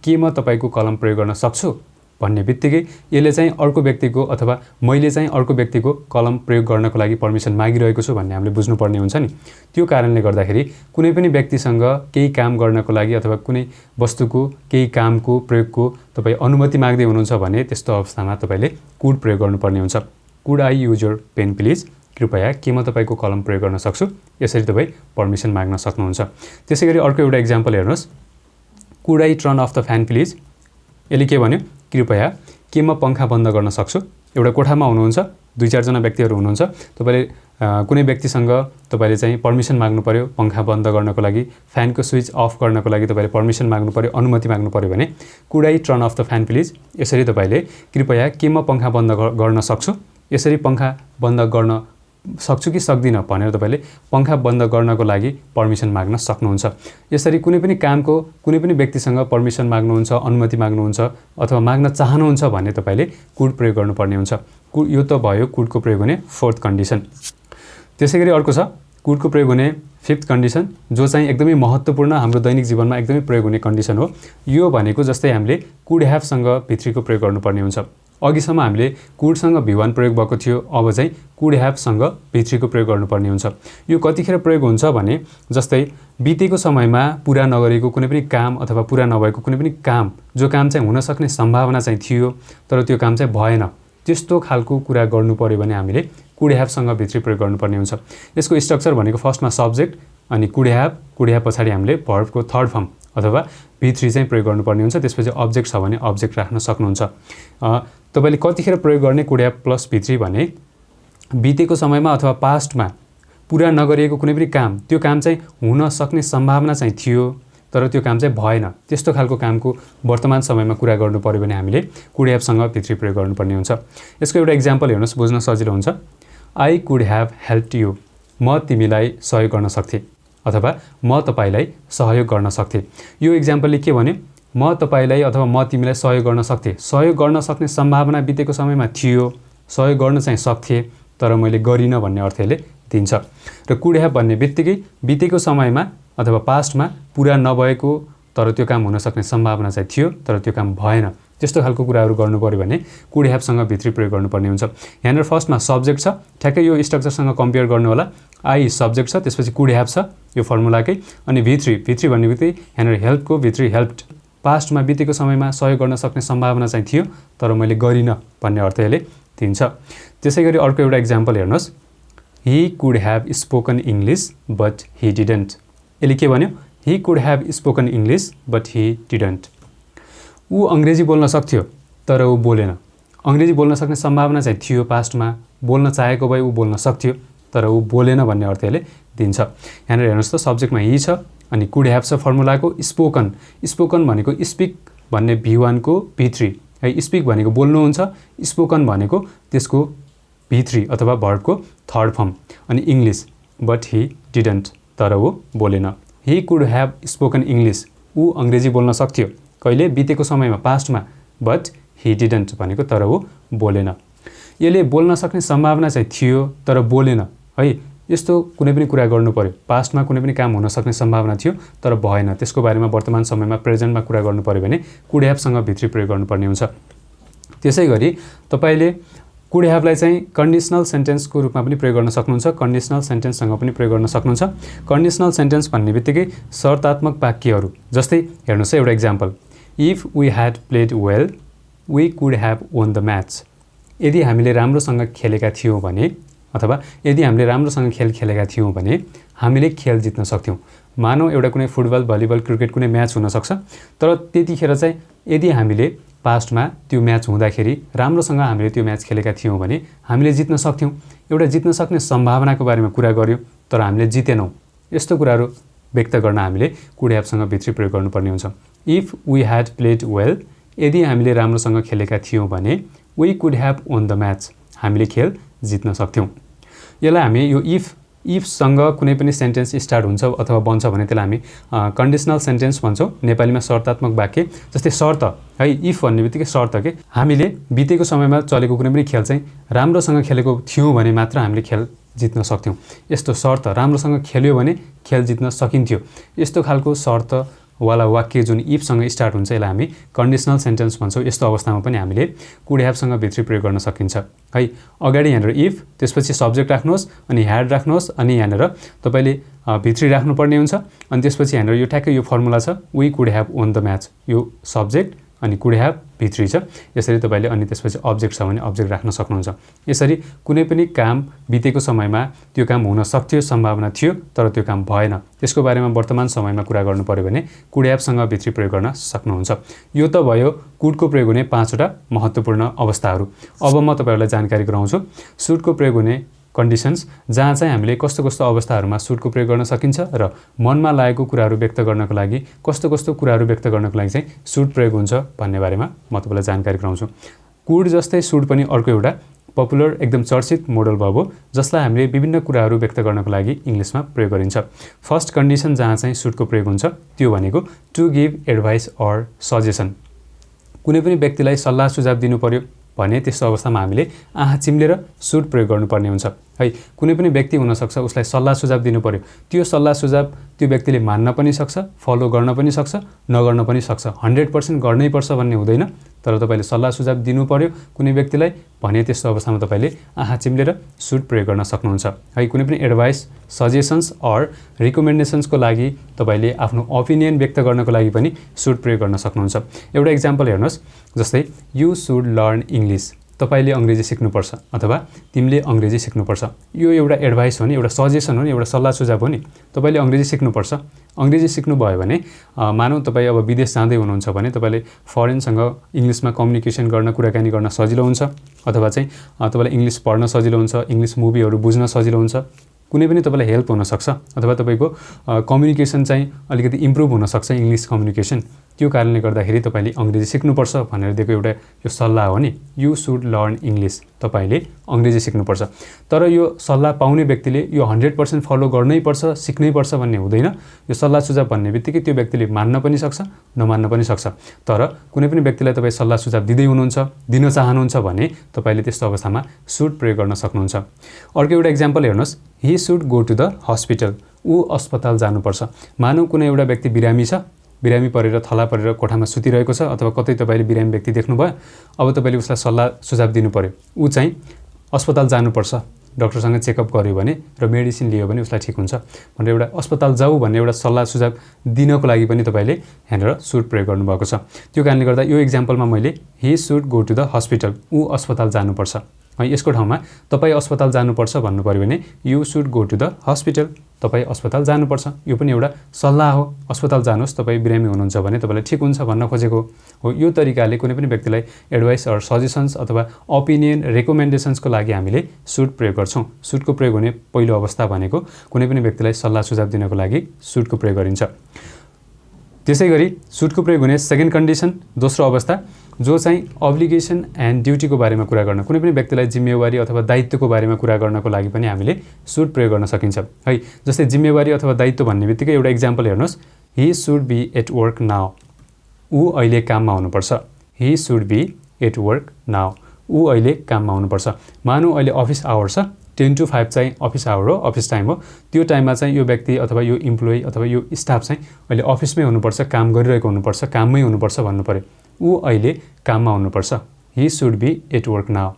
के म तपाईँको कलम प्रयोग गर्न सक्छु भन्ने बित्तिकै यसले चाहिँ अर्को व्यक्तिको अथवा मैले चाहिँ अर्को व्यक्तिको कलम प्रयोग गर्नको लागि पर्मिसन मागिरहेको छु भन्ने हामीले बुझ्नुपर्ने हुन्छ नि। त्यो कारणले गर्दाखेरि कुनै पनि व्यक्तिसँग केही काम गर्नको लागि अथवा कुनै वस्तुको केही कामको प्रयोगको तपाईँ अनुमति माग्दै हुनुहुन्छ भने त्यस्तो अवस्थामा तपाईले कुड प्रयोग गर्नुपर्ने हुन्छ। Could I use your pen please, कृपया के म तपाईँको कलम प्रयोग गर्न सक्छु। यसरी तपाईँ पर्मिसन माग्न सक्नुहुन्छ। त्यसैगरी अर्को एउटा एक्जाम्पल हेर्नुहोस्, could I turn of the fan please, यसले के भन्यो, कृपया के म पङ्खा बन्द गर्न सक्छु। एउटा कोठामा हुनुहुन्छ, 2-4 जना व्यक्तिहरू हुनुहुन्छ, तपाईँले कुनै व्यक्तिसँग तपाईँले चाहिँ पर्मिसन माग्नु पर्यो पङ्खा बन्द गर्नको लागि, फ्यानको स्विच अफ गर्नको लागि तपाईँले पर्मिसन माग्नु पर्यो, अनुमति माग्नु पर्यो भने could I turn of the fan please, यसरी तपाईँले कृपया के म पङ्खा बन्द गर्न सक्छु। यसरी पङ्खा बन्द गर्न सक्छु कि सक्दिनँ भनेर तपाईँले पङ्खा बन्द गर्नको लागि पर्मिसन माग्न सक्नुहुन्छ। यसरी कुनै पनि कामको कुनै पनि व्यक्तिसँग पर्मिसन माग्नुहुन्छ, अनुमति माग्नुहुन्छ अथवा माग्न चाहनुहुन्छ भने तपाईँले कुड प्रयोग गर्नुपर्ने हुन्छ। यो त भयो कुडको प्रयोग हुने फोर्थ कन्डिसन। त्यसैगरी अर्को छ कुडको प्रयोग हुने फिफ्थ कन्डिसन, जो चाहिँ एकदमै महत्त्वपूर्ण, हाम्रो दैनिक जीवनमा एकदमै प्रयोग हुने कन्डिसन हो। यो भनेको जस्तै हामीले कुड ह्याभसँग भित्रीको प्रयोग गर्नुपर्ने हुन्छ। अघिसम्म हामीले कुडसँग V1 प्रयोग भएको थियो, अब चाहिँ कुड ह्याभसँग भित्रीको प्रयोग गर्नुपर्ने हुन्छ। यो कतिखेर प्रयोग हुन्छ भने जस्तै बितेको समयमा पुरा नगरेको कुनै पनि काम अथवा पुरा नभएको कुनै पनि काम, जो काम चाहिँ हुन सक्ने सम्भावना चाहिँ थियो तर त्यो काम चाहिँ भएन, त्यस्तो खालको कुरा गर्नु पर्यो भने हामीले कुड ह्याभसँग भित्री प्रयोग गर्नुपर्ने हुन्छ। यसको स्ट्रक्चर भनेको फर्स्टमा सब्जेक्ट, अनि कुड ह्याभ पछाडि हामीले भर्बको थर्ड फर्म अथवा V3 चाहिँ प्रयोग गर्नुपर्ने हुन्छ। त्यसपछि अब्जेक्ट छ भने अब्जेक्ट राख्न सक्नुहुन्छ। तपाईले कतिखेर प्रयोग गर्ने कुड ह्याभ प्लस V3 भने बितेको समयमा अथवा पास्टमा पूरा नगरिएको कुनै पनि काम, त्यो काम चाहिँ हुन सक्ने सम्भावना चाहिँ थियो तर त्यो काम चाहिँ भएन, त्यस्तो खालको कामको वर्तमान समयमा कुरा गर्नु पर्यो भने हामीले कुड ह्याभसँग V3 प्रयोग गर्नुपर्ने हुन्छ। यसको एउटा इक्जाम्पल हेर्नुहोस्, बुझ्न सजिलो हुन्छ। I could have helped you, म तिमीलाई सहयोग गर्न सक्थेँ अथवा म तपाईलाई सहयोग गर्न सक्थेँ। यो इक्जाम्पलले के भन्यो, म तपाईलाई अथवा म तिमीलाई सहयोग गर्न सक्थेँ। सहयोग गर्न सक्ने सम्भावना बितेको समयमा थियो, सहयोग गर्न चाहिँ सक्थेँ तर मैले गरिनँ भन्ने अर्थले दिन्छ। र कुड ह्याभ भन्ने बित्तिकै बितेको समयमा अथवा पास्टमा पुरा नभएको तर त्यो काम हुन सक्ने सम्भावना चाहिँ थियो तर त्यो काम भएन, त्यस्तो खालको कुराहरू गर्नु पर्यो भने कुड ह्याभसँग V3 प्रयोग गर्नुपर्ने हुन्छ। यहाँनिर फर्स्टमा सब्जेक्ट छ, ठ्याक्कै यो स्ट्रक्चरसँग कम्पेयर गर्नु होला। आई सब्जेक्ट छ, त्यसपछि कुड ह्याभ छ यो फर्मुलाकै, अनि V3 भन्ने बित्तिकै यहाँनिर हेल्पको V3 हेल्प्ड, पास्टमा बितेको समयमा सहयोग गर्न सक्ने सम्भावना चाहिँ थियो तर मैले गरिनँ भन्ने अर्थले दिन्छ। त्यसै गरी अर्को एउटा इक्जाम्पल हेर्नुहोस्। He could have spoken English but he didn't. यसले के भन्यो, he could have spoken English but he didn't. ऊ अङ्ग्रेजी बोल्न सक्थ्यो तर ऊ बोलेन। अङ्ग्रेजी बोल्न सक्ने सम्भावना चाहिँ थियो पास्टमा, बोल्न चाहेको भए ऊ बोल्न सक्थ्यो तर ऊ बोलेन भन्ने अर्थले दिन्छ। यहाँनिर हेर्नुहोस् त, सब्जेक्टमा ही छ अनि कुड ह्याभ छ फर्मुलाको। स्पोकन भनेको स्पिक भन्ने V1 को V3 है, स्पिक भनेको बोल्नुहुन्छ, स्पोकन भनेको त्यसको V3 अथवा भर्बको थर्ड फर्म, अनि इङ्ग्लिस बट ही डिडन्ट, तर ऊ बोलेन। He could have spoken English, ऊ अङ्ग्रेजी बोल्न सक्थ्यो कहिले, बितेको समयमा पास्टमा, बट ही डिडन्ट भनेको तर ऊ बोलेन। यसले बोल्न सक्ने सम्भावना चाहिँ थियो तर बोलेन है, यस्तो कुनै पनि कुरा गर्नु पर्यो, पास्टमा कुनै पनि काम हुन सक्ने सम्भावना थियो तर भएन, त्यसको बारेमा वर्तमान समयमा प्रेजेन्टमा कुरा गर्नु पर्यो भने कुड ह्याभसँग V3 प्रयोग गर्नुपर्ने हुन्छ। त्यसै गरी तपाईले कुड ह्याभलाई चाहिँ कन्डिसनल सेन्टेन्सको रूपमा पनि प्रयोग गर्न सक्नुहुन्छ, कन्डिसनल सेन्टेन्ससँग पनि प्रयोग गर्न सक्नुहुन्छ। कन्डिसनल सेन्टेन्स भन्ने बित्तिकै शर्तात्मक वाक्यहरू, जस्तै हेर्नुहोस् एउटा example, if we had played well we could have won the match. यदि हामीले राम्रोसँग खेलेका थियौँ भने अथवा यदि हामीले राम्रोसँग खेल खेलेका थियौँ भने हामीले खेल जित्न सक्थ्यौँ। मानौँ एउटा कुनै फुटबल, भलिबल, क्रिकेट कुनै म्याच हुनसक्छ, तर त्यतिखेर चाहिँ यदि हामीले पास्टमा त्यो म्याच हुँदाखेरि राम्रोसँग हामीले त्यो म्याच खेलेका थियौँ भने हामीले जित्न सक्थ्यौँ। एउटा जित्न सक्ने सम्भावनाको बारेमा कुरा गर्यो तर हामीले जितेनौँ, यस्तो कुराहरू व्यक्त गर्न हामीले कुड ह्याभसँग V3 प्रयोग गर्नुपर्ने हुन्छ। If we had played well, यदि हामीले राम्रोसँग खेलेका थियौँ भने we could have won the match, हामीले खेल जित्न सक्थ्यौँ। यसलाई हामी यो इफसँग कुनै पनि सेन्टेन्स स्टार्ट हुन्छ अथवा बन्छ भने त्यसलाई हामी कन्डिसनल सेन्टेन्स भन्छौँ, नेपालीमा शर्तात्मक वाक्य। जस्तै शर्त है, इफ भन्ने बित्तिकै शर्त के, हामीले बितेको समयमा चलेको कुनै पनि खेल चाहिँ राम्रोसँग खेलेको थियौँ भने मात्र हामीले खेल जित्न सक्थ्यौँ। यस्तो शर्त, राम्रोसँग खेल्यो भने खेल जित्न सकिन्थ्यो, यस्तो खालको शर्त वाला वाक्य जुन इफसँग स्टार्ट हुन्छ यसलाई हामी कन्डिसनल सेन्टेन्स भन्छौँ। यस्तो अवस्थामा पनि हामीले कुड ह्याभसँग V3 प्रयोग गर्न सकिन्छ है। अगाडि यहाँनिर इफ, त्यसपछि सब्जेक्ट राख्नुहोस् अनि ह्याड राख्नुहोस्, अनि यहाँनिर तपाईँले V3 राख्नुपर्ने हुन्छ, अनि त्यसपछि यहाँनिर यो ठ्याक्कै यो फर्मुला छ, we could have won the match, यो सब्जेक्ट अनि कुड ह्याभ V3 छ। यसरी तपाईँले अनि त्यसपछि अब्जेक्ट छ भने अब्जेक्ट राख्न सक्नुहुन्छ। यसरी कुनै पनि काम बितेको समयमा त्यो काम हुन सक्थ्यो, सम्भावना थियो तर त्यो काम भएन, त्यसको बारेमा वर्तमान समयमा कुरा गर्नु पर्यो भने कुड ह्याभसँग V3 प्रयोग गर्न सक्नुहुन्छ। यो त भयो कुडको प्रयोग हुने 5वटा महत्त्वपूर्ण अवस्थाहरू। अब म तपाईँहरूलाई जानकारी गराउँछु सुडको प्रयोग हुने कन्डिसन्स, जहाँ चाहिँ हामीले कस्तो कस्तो अवस्थाहरूमा सुडको प्रयोग गर्न सकिन्छ र मनमा लागेको कुराहरू व्यक्त गर्नको लागि कस्तो कस्तो कुराहरू व्यक्त गर्नको लागि चाहिँ सुड प्रयोग हुन्छ भन्ने बारेमा म तपाईँलाई जानकारी गराउँछु। कुड जस्तै सुड पनि अर्को एउटा पपुलर एकदम चर्चित मोडल भर्ब हो, जसलाई हामीले विभिन्न कुराहरू व्यक्त गर्नको लागि इङ्ग्लिसमा प्रयोग गरिन्छ। फर्स्ट कन्डिसन जहाँ चाहिँ सुडको प्रयोग हुन्छ त्यो भनेको to give advice or suggestion. कुनै पनि व्यक्तिलाई सल्लाह सुझाव दिनु पर्यो भने त्यस्तो अवस्थामा हामीले आँखा चिम्लेर सुड प्रयोग गर्नुपर्ने हुन्छ है। कुनै पनि व्यक्ति हुनसक्छ, उसलाई सल्लाह सुझाव दिनु पर्यो, त्यो सल्लाह सुझाव त्यो व्यक्तिले मान्न पनि सक्छ, फलो गर्न पनि सक्छ, नगर्न पनि सक्छ, 100% गर्नै पर्छ भन्ने हुँदैन, तर तपाईँले सल्लाह सुझाव दिनु पर्यो कुनै व्यक्तिलाई भने त्यस्तो अवस्थामा तपाईँले आँखा चिम्लेर सुड प्रयोग गर्न सक्नुहुन्छ है। कुनै पनि एडभाइस, सजेसन्स अर रिकमेन्डेसन्सको लागि तपाईँले आफ्नो ओपिनियन व्यक्त गर्नको लागि पनि सुड प्रयोग गर्न सक्नुहुन्छ। एउटा इक्जाम्पल हेर्नुहोस्, जस्तै यु सुड लर्न इङ्ग्लिस, तपाईले अंग्रेजी सिक्नुपर्छ अथवा तिमीले अंग्रेजी सिक्नुपर्छ। यो एउटा एडभाइस हो नि, एउटा सजेसन हो नि, एउटा सल्लाह सुझाव हो नि। तपाईले अंग्रेजी सिक्नुपर्छ। अंग्रेजी सिक्नु भयो भने मानौ तपाई अब विदेश जाँदै हुनुहुन्छ भने तपाईले फरेनसँग इंग्लिशमा कम्युनिकेसन गर्न, कुराकानी गर्न सजिलो हुन्छ, अथवा चाहिँ तपाईलाई इंग्लिश पढ्न सजिलो हुन्छ, इंग्लिश मुभीहरु बुझ्न सजिलो हुन्छ, कुनै पनि तपाईलाई हेल्प हुन सक्छ, अथवा तपाईको कम्युनिकेसन चाहिँ अलिकति इम्प्रुभ हुन सक्छ, इंग्लिश कम्युनिकेसन। त्यो कारणले गर्दाखेरि तपाईले अंग्रेजी सिक्नुपर्छ भनेर दिएको एउटा यो सल्लाह हो नि। You should learn English. तपाईले अंग्रेजी सिक्नुपर्छ। तर यो सल्लाह पाउने व्यक्तिले यो 100% फलो गर्नै पर्छ, सिक्नै पर्छ भन्ने हुँदैन। यो सल्लाह सुझाव भन्ने बित्तिकै त्यो व्यक्तिले मान्न पनि सक्छ, नमान्न पनि सक्छ। तर कुनै पनि व्यक्तिलाई तपाई सल्लाह सुझाव दिँदै हुनुहुन्छ, दिन चाहनुहुन्छ भने तपाईले त्यस्तो अवस्थामा शुड प्रयोग गर्न सक्नुहुन्छ। अर्को एउटा एक्जाम्पल हेर्नुस्, he should go to the hospital. ऊ अस्पताल जानुपर्छ। मानौ कुनै एउटा व्यक्ति बिरामी छ, बिरामी परेर थला परेर कोठामा सुतिरहेको छ, अथवा कतै तपाईले बिरामी व्यक्ति देख्नुभयो, अब तपाईले उसलाई सल्लाह सुझाव दिनु पर्यो। ऊ चाहिँ अस्पताल जानुपर्छ, डाक्टरसँग चेकअप गर्यो भने र मेडिसिन लियो भने उसलाई ठीक हुन्छ भनेर एउटा अस्पताल जाऊ भन्ने एउटा सल्लाह सुझाव दिनको लागि पनि तपाईले यहाँनिर शुड प्रयोग गर्नुभएको छ। त्यो कारणले गर्दा यो एक्जाम्पलमा मैले he should go to the hospital, ऊ अस्पताल जानुपर्छ। यसको ठाउँमा तपाई अस्पताल जानुपर्छ भन्नु पर्यो भने you should go to the hospital. तपाई अस्पताल जानुपर्छ। यो पनि एउटा सल्लाह हो। अस्पताल जानुहोस्, तपाई बिरामी हुनुहुन्छ भने तपाईलाई ठीक हुन्छ भन्न खोजेको हो। यो तरिकाले कुनै पनि व्यक्तिलाई एडभाइस अर सजेसन्स अथवा ओपिनियन, रेकमेन्डेसन्सको लागि हामीले शुड प्रयोग गर्छौं। शुडको प्रयोग हुने पहिलो अवस्था भनेको कुनै पनि व्यक्तिलाई सल्लाह सुझाव दिनको लागि शुडको प्रयोग गरिन्छ। त्यसैगरी शुडको प्रयोग हुने सेकेन्ड कन्डिसन, दोस्रो अवस्था, जो चाहिँ अब्लिगेसन एन्ड ड्युटीको बारेमा कुरा गर्न, कुनै पनि व्यक्तिलाई जिम्मेवारी अथवा दायित्वको बारेमा कुरा गर्नको लागि पनि हामीले शुड प्रयोग गर्न सकिन्छ है। जस्तै जिम्मेवारी अथवा दायित्व भन्ने बित्तिकै एउटा एक्जाम्पल हेर्नुस्, he should be at work now. ऊ अहिले काममा हुनुपर्छ। He should be at work now. ऊ अहिले काममा हुनुपर्छ। मानौ अहिले अफिस आवर छ, 10 to 5 चाहिँ अफिस आवर हो, अफिस टाइम हो। त्यो टाइममा चाहिँ यो व्यक्ति अथवा यो इम्प्लोइ अथवा यो स्टाफ चाहिँ अहिले अफिसमै हुनुपर्छ, काम गरिरहेको हुनुपर्छ, काममै हुनुपर्छ भन्नु पर्यो। ऊ अहिले काममा हुनुपर्छ। He should be at work now.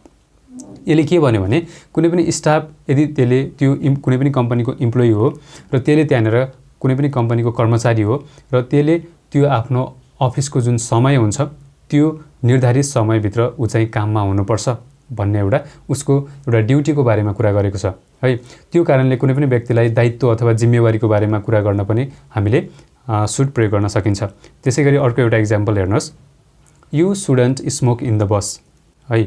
यसले के भन्यो भने कुनै पनि स्टाफ यदि त्यसले त्यो कुनै पनि कम्पनीको इम्प्लोइ हो र त्यसले त्यहाँनिर कुनै पनि कम्पनीको कर्मचारी हो र त्यसले त्यो आफ्नो अफिसको जुन समय हुन्छ त्यो निर्धारित समयभित्र ऊ चाहिँ काममा हुनुपर्छ भन्ने एउटा उसको एउटा ड्युटीको बारेमा कुरा गरेको छ है। त्यो कारणले कुनै पनि व्यक्तिलाई दायित्व अथवा जिम्मेवारीको बारेमा कुरा गर्न पनि हामीले शुड प्रयोग गर्न सकिन्छ। त्यसैगरी अर्को एउटा एक्जाम्पल हेर्नुहोस्, you shouldn't smoke in the bus है।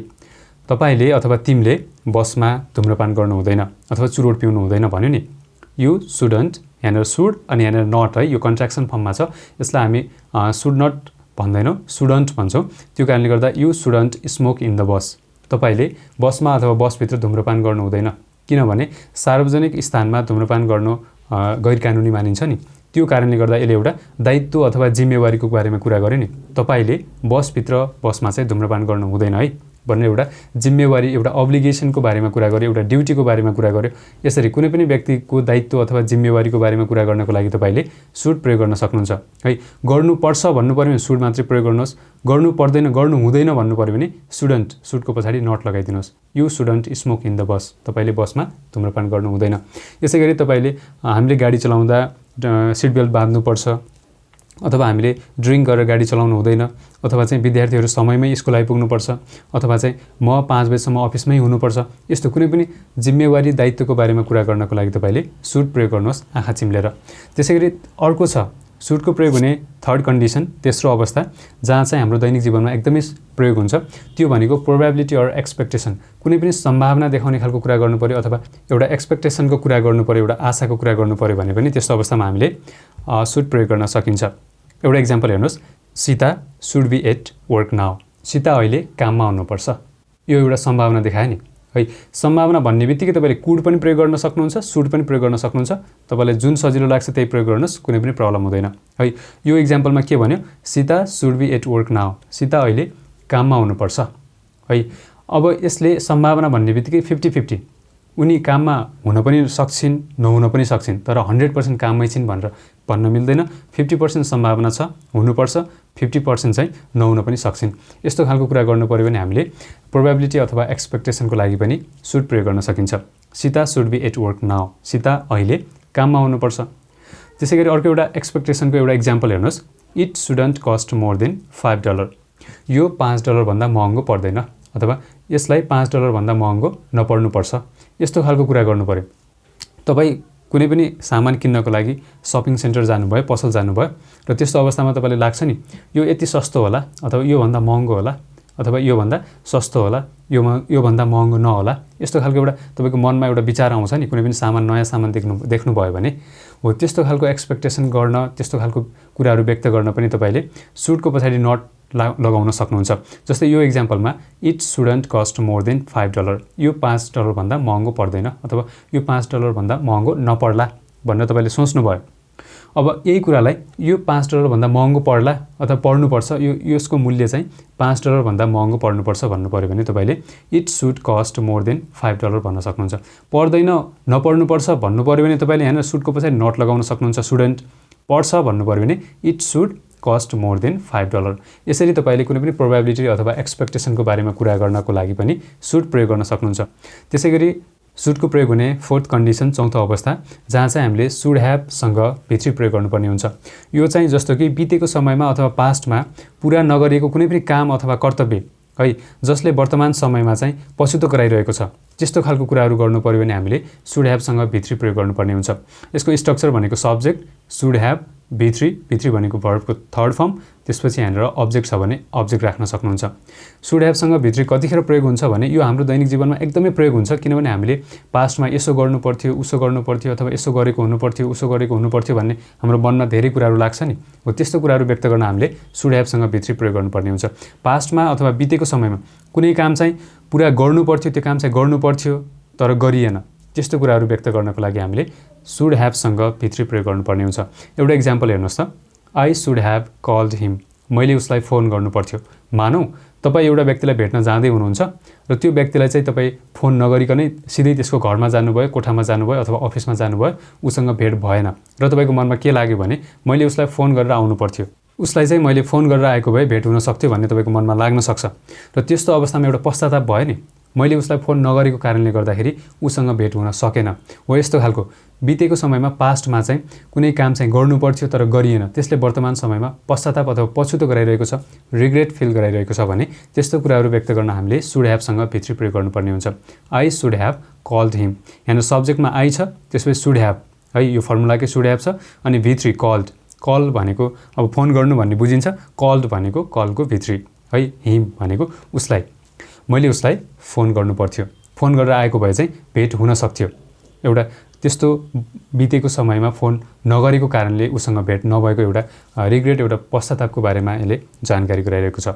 तपाईले अथवा तिमीले बसमा धूम्रपान गर्नु हुँदैन अथवा चुरोट पिउनु हुँदैन भन्यो नि। यु शुडन्ट, यहाँनिर शुड अनि यहाँनिर नट है, यो कन्ट्र्याक्सन फर्ममा छ। यसलाई हामी शुड नट भन्दैनौँ, शुडन्ट भन्छौँ। त्यो कारणले गर्दा you shouldn't smoke in the bus. तपाईले बसमा अथवा बसभित्र धूम्रपान गर्नु हुँदैन, किनभने सार्वजनिक स्थानमा धूम्रपान गर्नु गैर कानुनी मानिन्छ नि। त्यो कारणले गर्दा यसले एउटा दायित्व अथवा जिम्मेवारीको बारेमा कुरा गर्यो नि। तपाईले बसमा चाहिँ धूम्रपान गर्नु हुँदैन है भन्ने एउटा जिम्मेवारी, एउटा अब्लिगेसनको बारेमा कुरा गर्यो, एउटा ड्युटीको बारेमा कुरा गर्यो। यसरी कुनै पनि व्यक्तिको दायित्व अथवा जिम्मेवारीको बारेमा कुरा गर्नको लागि तपाईले शुड प्रयोग गर्न सक्नुहुन्छ है। गर्नुपर्छ भन्नु पर्यो भने शुड मात्रै प्रयोग गर्नुहोस्। गर्नु पर्दैन, गर्नु हुँदैन भन्नु पर्यो भने शुडन्ट, शुडको पछाडि नट लगाइदिनुहोस्। You shouldn't smoke in the bus. तपाईले बसमा धूम्रपान गर्नु हुँदैन। यसैगरी तपाईले हामीले गाडी चलाउँदा सिट बेल्ट बाँध्नुपर्छ, अथवा हामीले ड्रिङ्क गरेर गाडी चलाउनु हुँदैन, अथवा चाहिँ विद्यार्थीहरू समयमै स्कुल आइपुग्नुपर्छ, अथवा चाहिँ म 5 बजेसम्म अफिसमै हुनुपर्छ। यस्तो कुनै पनि जिम्मेवारी दायित्वको बारेमा कुरा गर्नको लागि तपाईले शुड प्रयोग गर्नुहोस् आँखा चिम्लेर। त्यसैगरी अर्को छ शुडको प्रयोग हुने थर्ड कन्डिसन, तेस्रो अवस्था, जहाँ चाहिँ हाम्रो दैनिक जीवनमा एकदमै प्रयोग हुन्छ। त्यो भनेको प्रोबेबिलिटी अर एक्सपेक्टेसन। कुनै पनि सम्भावना देखाउने खालको कुरा गर्नु पर्यो अथवा एउटा एक्सपेक्टेसनको कुरा गर्नु पर्यो, एउटा आशाको कुरा गर्नु पर्यो भने पनि त्यस्तो अवस्थामा हामीले शुड प्रयोग गर्न सकिन्छ। एउटा एक्जाम्पल हेर्नुहोस्, Sita should be at work now. Sita अहिले काममा हुनुपर्छ। यो एउटा सम्भावना देखायो नि है। सम्भावना भन्ने बित्तिकै तपाईले कुड पनि प्रयोग गर्न सक्नुहुन्छ, शुड पनि प्रयोग गर्न सक्नुहुन्छ। तपाईलाई जुन सजिलो लाग्छ त्यही प्रयोग गर्नुहोस्, कुनै पनि प्रब्लम हुँदैन है। यो एक्जाम्पलमा के भन्यो, Sita should be at work now. Sita अहिले काममा हुनुपर्छ है। अब यसले सम्भावना भन्ने बित्तिकै 50-50, उनी काममा हुन पनि सक्छिन्, नहुन पनि सक्छिन्, तर 100% काममै छिन् भनेर भन्न मिल्दैन। 50% सम्भावना छ हुनुपर्छ, 50% चाहिँ नहुन पनि सक्छिन्। यस्तो खालको कुरा गर्नु पर्यो भने हामीले प्रोबेबिलिटी अथवा एक्सपेक्टेसनको लागि पनि शुड प्रयोग गर्न सकिन्छ। Sita should be at work now. Sita अहिले काममा हुनुपर्छ। त्यसैगरी अर्को एउटा एक्सपेक्टेसनको एउटा एक्जाम्पल हेर्नुहोस्, it shouldn't cost more than $5। यो $5 भन्दा महँगो पर्दैन अथवा यसलाई $5 भन्दा महँगो नपर्नुपर्छ, यस्तो खालको कुरा गर्नु पर्यो। तपाईँ कुनै पनि सामान किन्नको लागि शपिङ सेन्टर जानुभयो, पसल जानुभयो र त्यस्तो अवस्थामा तपाईँलाई लाग्छ नि यो यति सस्तो होला अथवा योभन्दा महँगो होला अथवा योभन्दा सस्तो होला, योभन्दा महँगो नहोला, यस्तो खालको एउटा तपाईँको मनमा एउटा विचार आउँछ नि कुनै पनि सामान, नयाँ सामान देख्नुभयो भने हो त्यस्तो खालको एक्सपेक्टेसन गर्न, त्यस्तो खालको कुराहरू व्यक्त गर्न पनि तपाईँले सुडको पछाडि नट लगाउन सक्नुहुन्छ। जस्तै यो इक्जाम्पलमा it shouldn't cost more than $5, यो $5 भन्दा महँगो पर्दैन अथवा यो $5 भन्दा महँगो नपर्ला भनेर तपाईँले सोच्नुभयो। अब यही कुरालाई यो $5 भन्दा महँगो पर्ला अथवा पर्नुपर्छ, यसको मूल्य चाहिँ $5 भन्दा महँगो पर्नुपर्छ भन्नु पर्यो भने तपाईँले it should cost more than $5 भन्न सक्नुहुन्छ। पर्दैन, नपर्नुपर्छ भन्नु पर्यो भने तपाईँले यहाँ सुडको पछाडि नट लगाउन सक्नुहुन्छ। सुडन्ट, पर्छ भन्नु पर्यो भने it should cost more than $5। यसरी तपाईँले कुनै पनि प्रोबेबिलिटी अथवा एक्सपेक्टेसनको बारेमा कुरा गर्नको लागि पनि सुड प्रयोग गर्न सक्नुहुन्छ। त्यसै गरी सुडको प्रयोग हुने फोर्थ कन्डिसन, चौथो अवस्था, जहाँ चाहिँ हामीले सुड ह्याभसँग भित्री प्रयोग गर्नुपर्ने हुन्छ। यो चाहिँ जस्तो कि बितेको समयमा अथवा पास्टमा पुरा नगरिएको कुनै पनि काम अथवा कर्तव्य है जसले वर्तमान समयमा चाहिँ पछुतो गराइरहेको छ, त्यस्तो खालको कुराहरू गर्नु पर्यो भने हामीले सुड ह्याभसँग भित्री प्रयोग गर्नुपर्ने हुन्छ। यसको स्ट्रक्चर भनेको सब्जेक्ट, सुड ह्याभ, भित्री भनेको भर्बको थर्ड फर्म, त्यसपछि यहाँनिर अब्जेक्ट छ भने अब्जेक्ट राख्न सक्नुहुन्छ। सुड ह्याभसँग भित्री कतिखेर प्रयोग हुन्छ भने यो हाम्रो दैनिक जीवनमा एकदमै प्रयोग हुन्छ, किनभने हामीले पास्टमा यसो गर्नु पर्थ्यो, उसो गर्नु पर्थ्यो अथवा यसो गरेको हुनुपर्थ्यो, उसो गरेको हुनुपर्थ्यो भन्ने हाम्रो मनमा धेरै कुराहरू लाग्छ नि, हो त्यस्तो कुराहरू व्यक्त गर्न हामीले सुड ह्याभसँग भित्री प्रयोग गर्नुपर्ने हुन्छ। पास्टमा अथवा बितेको समयमा कुनै काम चाहिँ पुरा गर्नु पर्थ्यो, त्यो काम चाहिँ गर्नु पर्थ्यो तर गरिएन, त्यस्तो कुराहरू व्यक्त गर्नको लागि हामीले सुड ह्याभसँग भित्री प्रयोग गर्नुपर्ने हुन्छ। एउटा इक्जाम्पल हेर्नुहोस् त, आई सुड ह्याभ कल्ड हिम, मैले उसलाई फोन गर्नु पर्थ्यो। मानौँ तपाईँ एउटा व्यक्तिलाई भेट्न जाँदै हुनुहुन्छ र त्यो व्यक्तिलाई चाहिँ तपाईँ फोन नगरिकनै सिधै त्यसको घरमा जानुभयो, कोठामा जानुभयो अथवा अफिसमा जानुभयो, उसँग भेट भएन र तपाईँको मनमा के लाग्यो भने मैले उसलाई फोन गरेर आउनु पर्थ्यो, उसलाई चाहिँ मैले फोन गरेर आएको भए भेट हुन सक्थ्यो भन्ने तपाईँको मनमा लाग्न सक्छ र त्यस्तो अवस्थामा एउटा पश्चाताप भयो नि, मैले उसलाई फोन नगरेको कारणले गर्दाखेरि उसँग भेट हुन सकेन, हो यस्तो खालको बितेको समयमा पास्टमा चाहिँ कुनै काम चाहिँ गर्नु पर्थ्यो तर गरिएन, त्यसले वर्तमान समयमा पश्चाताप अथवा पछुतो गराइरहेको छ, रिग्रेट फिल गराइरहेको छ भने त्यस्तो कुराहरू व्यक्त गर्न हामीले सुड ह्याभसँग भित्री प्रयोग गर्नुपर्ने हुन्छ। आई सुड ह्याभ कल्ड हिम, यहाँ सब्जेक्टमा आई छ, त्यसपछि सुड ह्याभ है, यो फर्मुलाकै सुड ह्याभ छ, अनि भित्री कल्ड, कल भनेको अब फोन गर्नु भन्ने बुझिन्छ, कल्ड भनेको कलको भित्री है, हिम भनेको उसलाई, मैले उसलाई फोन गर्नु पर्थ्यो, फोन गरेर आएको भए चाहिँ भेट हुन सक्थ्यो। एउटा त्यस्तो बितेको समयमा फोन नगरेको कारणले उसँग भेट नभएको एउटा रिग्रेट, एउटा पश्चातापको बारेमा यसले जानकारी गराइरहेको छ।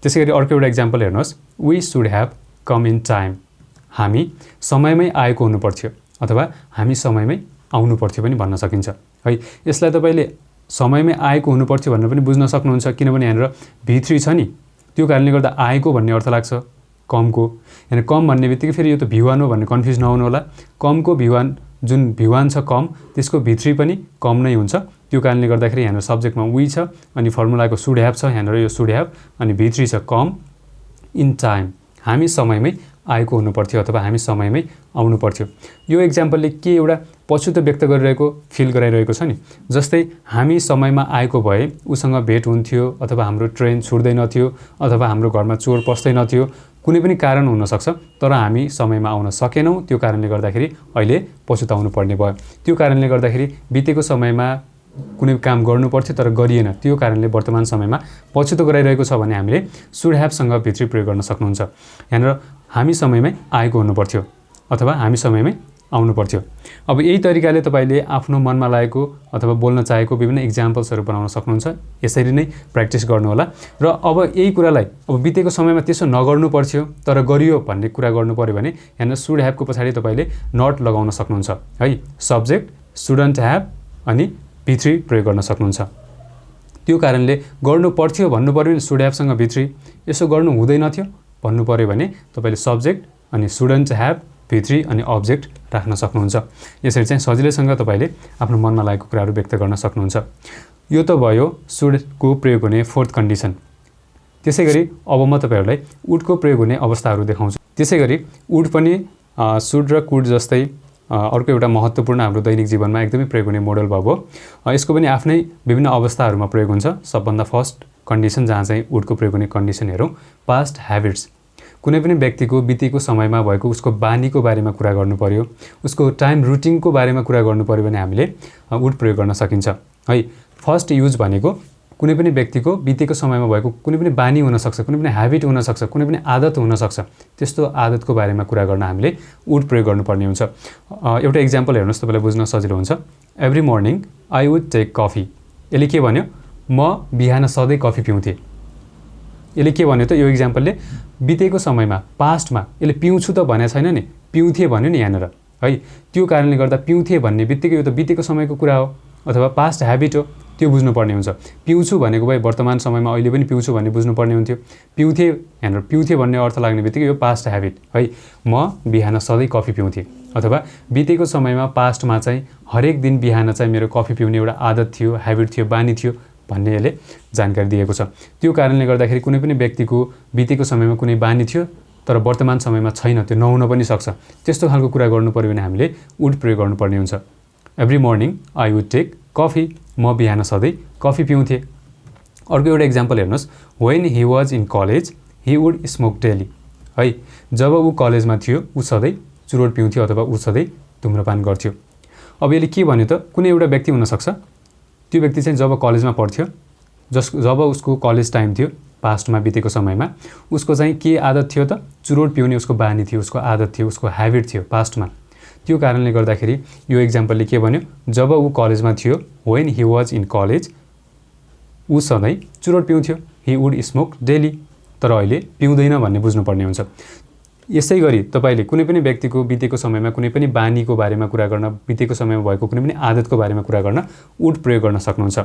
त्यसै गरी अर्को एउटा इक्जाम्पल हेर्नुहोस्, we should have come in time, हामी समयमै आएको हुनुपर्थ्यो अथवा हामी समयमै आउनु पर्थ्यो पनि भन्न सकिन्छ है। यसलाई तपाईँले समयमै आएको हुनुपर्थ्यो भनेर पनि बुझ्न सक्नुहुन्छ, किनभने यहाँनिर भित्री छ नि, त्यो कारणले गर्दा आएको भन्ने अर्थ लाग्छ कमको। यहाँ कम भन्ने बित्तिकै फेरि यो त भिवान हो भन्ने कन्फ्युज नहुनु होला, कमको भिवान, जुन भिवान छ कम, त्यसको भित्री पनि कम नै हुन्छ, त्यो कारणले गर्दाखेरि यहाँनिर सब्जेक्टमा वी छ, अनि फर्मुलाको सुड ह्याभ छ, यहाँनिर यो सुड ह्याभ, अनि भित्री छ कम इन टाइम, हामी समयमै आएको हुनुपर्थ्यो अथवा हामी समयमै आउनु पर्थ्यो। यो इक्जाम्पलले के एउटा पछुतो व्यक्त गरिरहेको फिल गराइरहेको छ नि, जस्तै हामी समयमा आएको भए उसँग भेट हुन्थ्यो अथवा हाम्रो ट्रेन छुट्दैनथ्यो अथवा हाम्रो घरमा चोर पस्दैनथ्यो, कुनै पनि कारण हुनसक्छ, तर हामी समयमा आउन सकेनौँ, त्यो कारणले गर्दाखेरि अहिले पछुताउनु पर्ने भयो। त्यो कारणले गर्दाखेरि बितेको समयमा कुनै काम गर्नु पर्थ्यो तर गरिएन, त्यो कारणले वर्तमान समयमा पछुतो गराइरहेको छ भने हामीले सुड ह्याभसँग भित्री प्रयोग गर्न सक्नुहुन्छ। यहाँनिर हामी समयमै आएको हुनुपर्थ्यो अथवा हामी समयमै आउनु पर्थ्यो। अब यही तरिकाले तपाईँले आफ्नो मनमा लागेको अथवा बोल्न चाहेको विभिन्न इक्जाम्पल्सहरू बनाउन सक्नुहुन्छ। यसरी नै प्र्याक्टिस गर्नुहोला र अब यही कुरालाई अब बितेको समयमा त्यसो नगर्नु पर्थ्यो तर गरियो भन्ने कुरा गर्नु पर्यो भने यहाँ सुड ह्याभको पछाडि तपाईँले नट लगाउन सक्नुहुन्छ है, सब्जेक्ट सुडन्ट ह्याभ अनि भित्री प्रयोग गर्न सक्नुहुन्छ। त्यो कारणले गर्नु पर्थ्यो भन्नु पर्यो भने सुड ह्याभसँग भित्री, यसो गर्नु हुँदैनथ्यो भन्नु पर्यो भने तपाईँले सब्जेक्ट अनि सुडन्ट ह्याभ भित्री अनि अब्जेक्ट राख्न सक्नुहुन्छ। यसरी चाहिँ सजिलैसँग तपाईँले आफ्नो मनमा लागेको कुराहरू व्यक्त गर्न सक्नुहुन्छ। यो त भयो सुडको प्रयोग हुने फोर्थ कन्डिसन। त्यसै गरी अब म तपाईँहरूलाई वुडको प्रयोग हुने अवस्थाहरू देखाउँछु। त्यसै गरी वुड पनि सुड र कुड जस्तै अर्को एउटा महत्त्वपूर्ण हाम्रो दैनिक जीवनमा एकदमै प्रयोग हुने मोडल भर्ब हो। यसको पनि आफ्नै विभिन्न अवस्थाहरूमा प्रयोग हुन्छ। सबभन्दा फर्स्ट कन्डिसन जहाँ चाहिँ वुडको प्रयोग हुने कन्डिसन हेरौँ, पास्ट ह्याबिट्स। कुनै पनि व्यक्तिको बितेको समयमा भएको उसको बानीको बारेमा कुरा गर्नु पर्यो, उसको टाइम रुटिनको बारेमा कुरा गर्नु पर्यो भने हामीले वुड प्रयोग गर्न सकिन्छ है। फर्स्ट युज भनेको कुनै पनि व्यक्तिको बितेको समयमा भएको कुनै पनि बानी हुन सक्छ, कुनै पनि ह्याबिट हुन सक्छ, कुनै पनि आदत हुन सक्छ, त्यस्तो आदतको बारेमा कुरा गर्न हामीले वुड प्रयोग गर्नुपर्ने हुन्छ। एउटा इक्जाम्पल हेर्नुहोस्, तपाईँलाई बुझ्न सजिलो हुन्छ। Every morning I would take coffee. यसले के भन्यो? म बिहान सधैँ कफी पिउँथेँ। यसले के भन्यो त? यो इक्जाम्पलले बितेको समयमा पास्टमा यसले पिउँछु त भनेको छैन नि, पिउँथे भन्यो नि यहाँनिर है। त्यो कारणले गर्दा पिउँथे भन्ने बित्तिकै यो त बितेको समयको कुरा हो अथवा पास्ट ह्याबिट हो, त्यो बुझ्नुपर्ने हुन्छ। पिउँछु भनेको भए वर्तमान समयमा अहिले पनि पिउँछु भन्ने बुझ्नुपर्ने हुन्थ्यो। पिउँथे यहाँनिर पिउँथे भन्ने अर्थ लाग्ने बित्तिकै यो पास्ट ह्याबिट है। म बिहान सधैँ कफी पिउँथेँ अथवा बितेको समयमा पास्टमा चाहिँ हरेक दिन बिहान चाहिँ मेरो कफी पिउने एउटा आदत थियो, ह्याबिट थियो, बानी थियो भन्ने यसले जानकारी दिएको छ। त्यो कारणले गर्दाखेरि कुनै पनि व्यक्तिको बितेको समयमा कुनै बानी थियो तर वर्तमान समयमा छैन, त्यो नहुन पनि सक्छ। त्यस्तो खालको कुरा गर्नु पर्यो भने हामीले वुड प्रयोग गर्नुपर्ने हुन्छ। Every morning I would take coffee. म बिहान सधैँ कफी पिउँथेँ। अर्को एउटा इक्जाम्पल हेर्नुहोस्। When he was in college he would smoke daily है। जब ऊ कलेजमा थियो ऊ सधैँ चुरोट पिउँथ्यो अथवा ऊ सधैँ धुम्रपान गर्थ्यो। अब यसले के भन्यो त? कुनै एउटा व्यक्ति हुनसक्छ, त्यो व्यक्ति चाहिँ जब कलेजमा पढ्थ्यो, जब उसको कलेज टाइम थियो पास्टमा बितेको समयमा, उसको चाहिँ के आदत थियो त? चुरोट पिउने उसको बानी थियो, उसको आदत थियो, उसको ह्याबिट थियो पास्टमा। त्यो कारणले गर्दाखेरि यो इक्जाम्पलले के भन्यो? जब ऊ कलेजमा थियो, when he was in college, ऊ सधैँ चुरोट पिउँथ्यो, हि वुड स्मोक डेली, तर अहिले पिउँदैन भन्ने बुझ्नुपर्ने हुन्छ। यसै गरी तपाईँले कुनै पनि व्यक्तिको बितेको समयमा कुनै पनि बानीको बारेमा कुरा गर्न, बितेको समयमा भएको कुनै पनि आदतको बारेमा कुरा गर्न वुड प्रयोग गर्न सक्नुहुन्छ।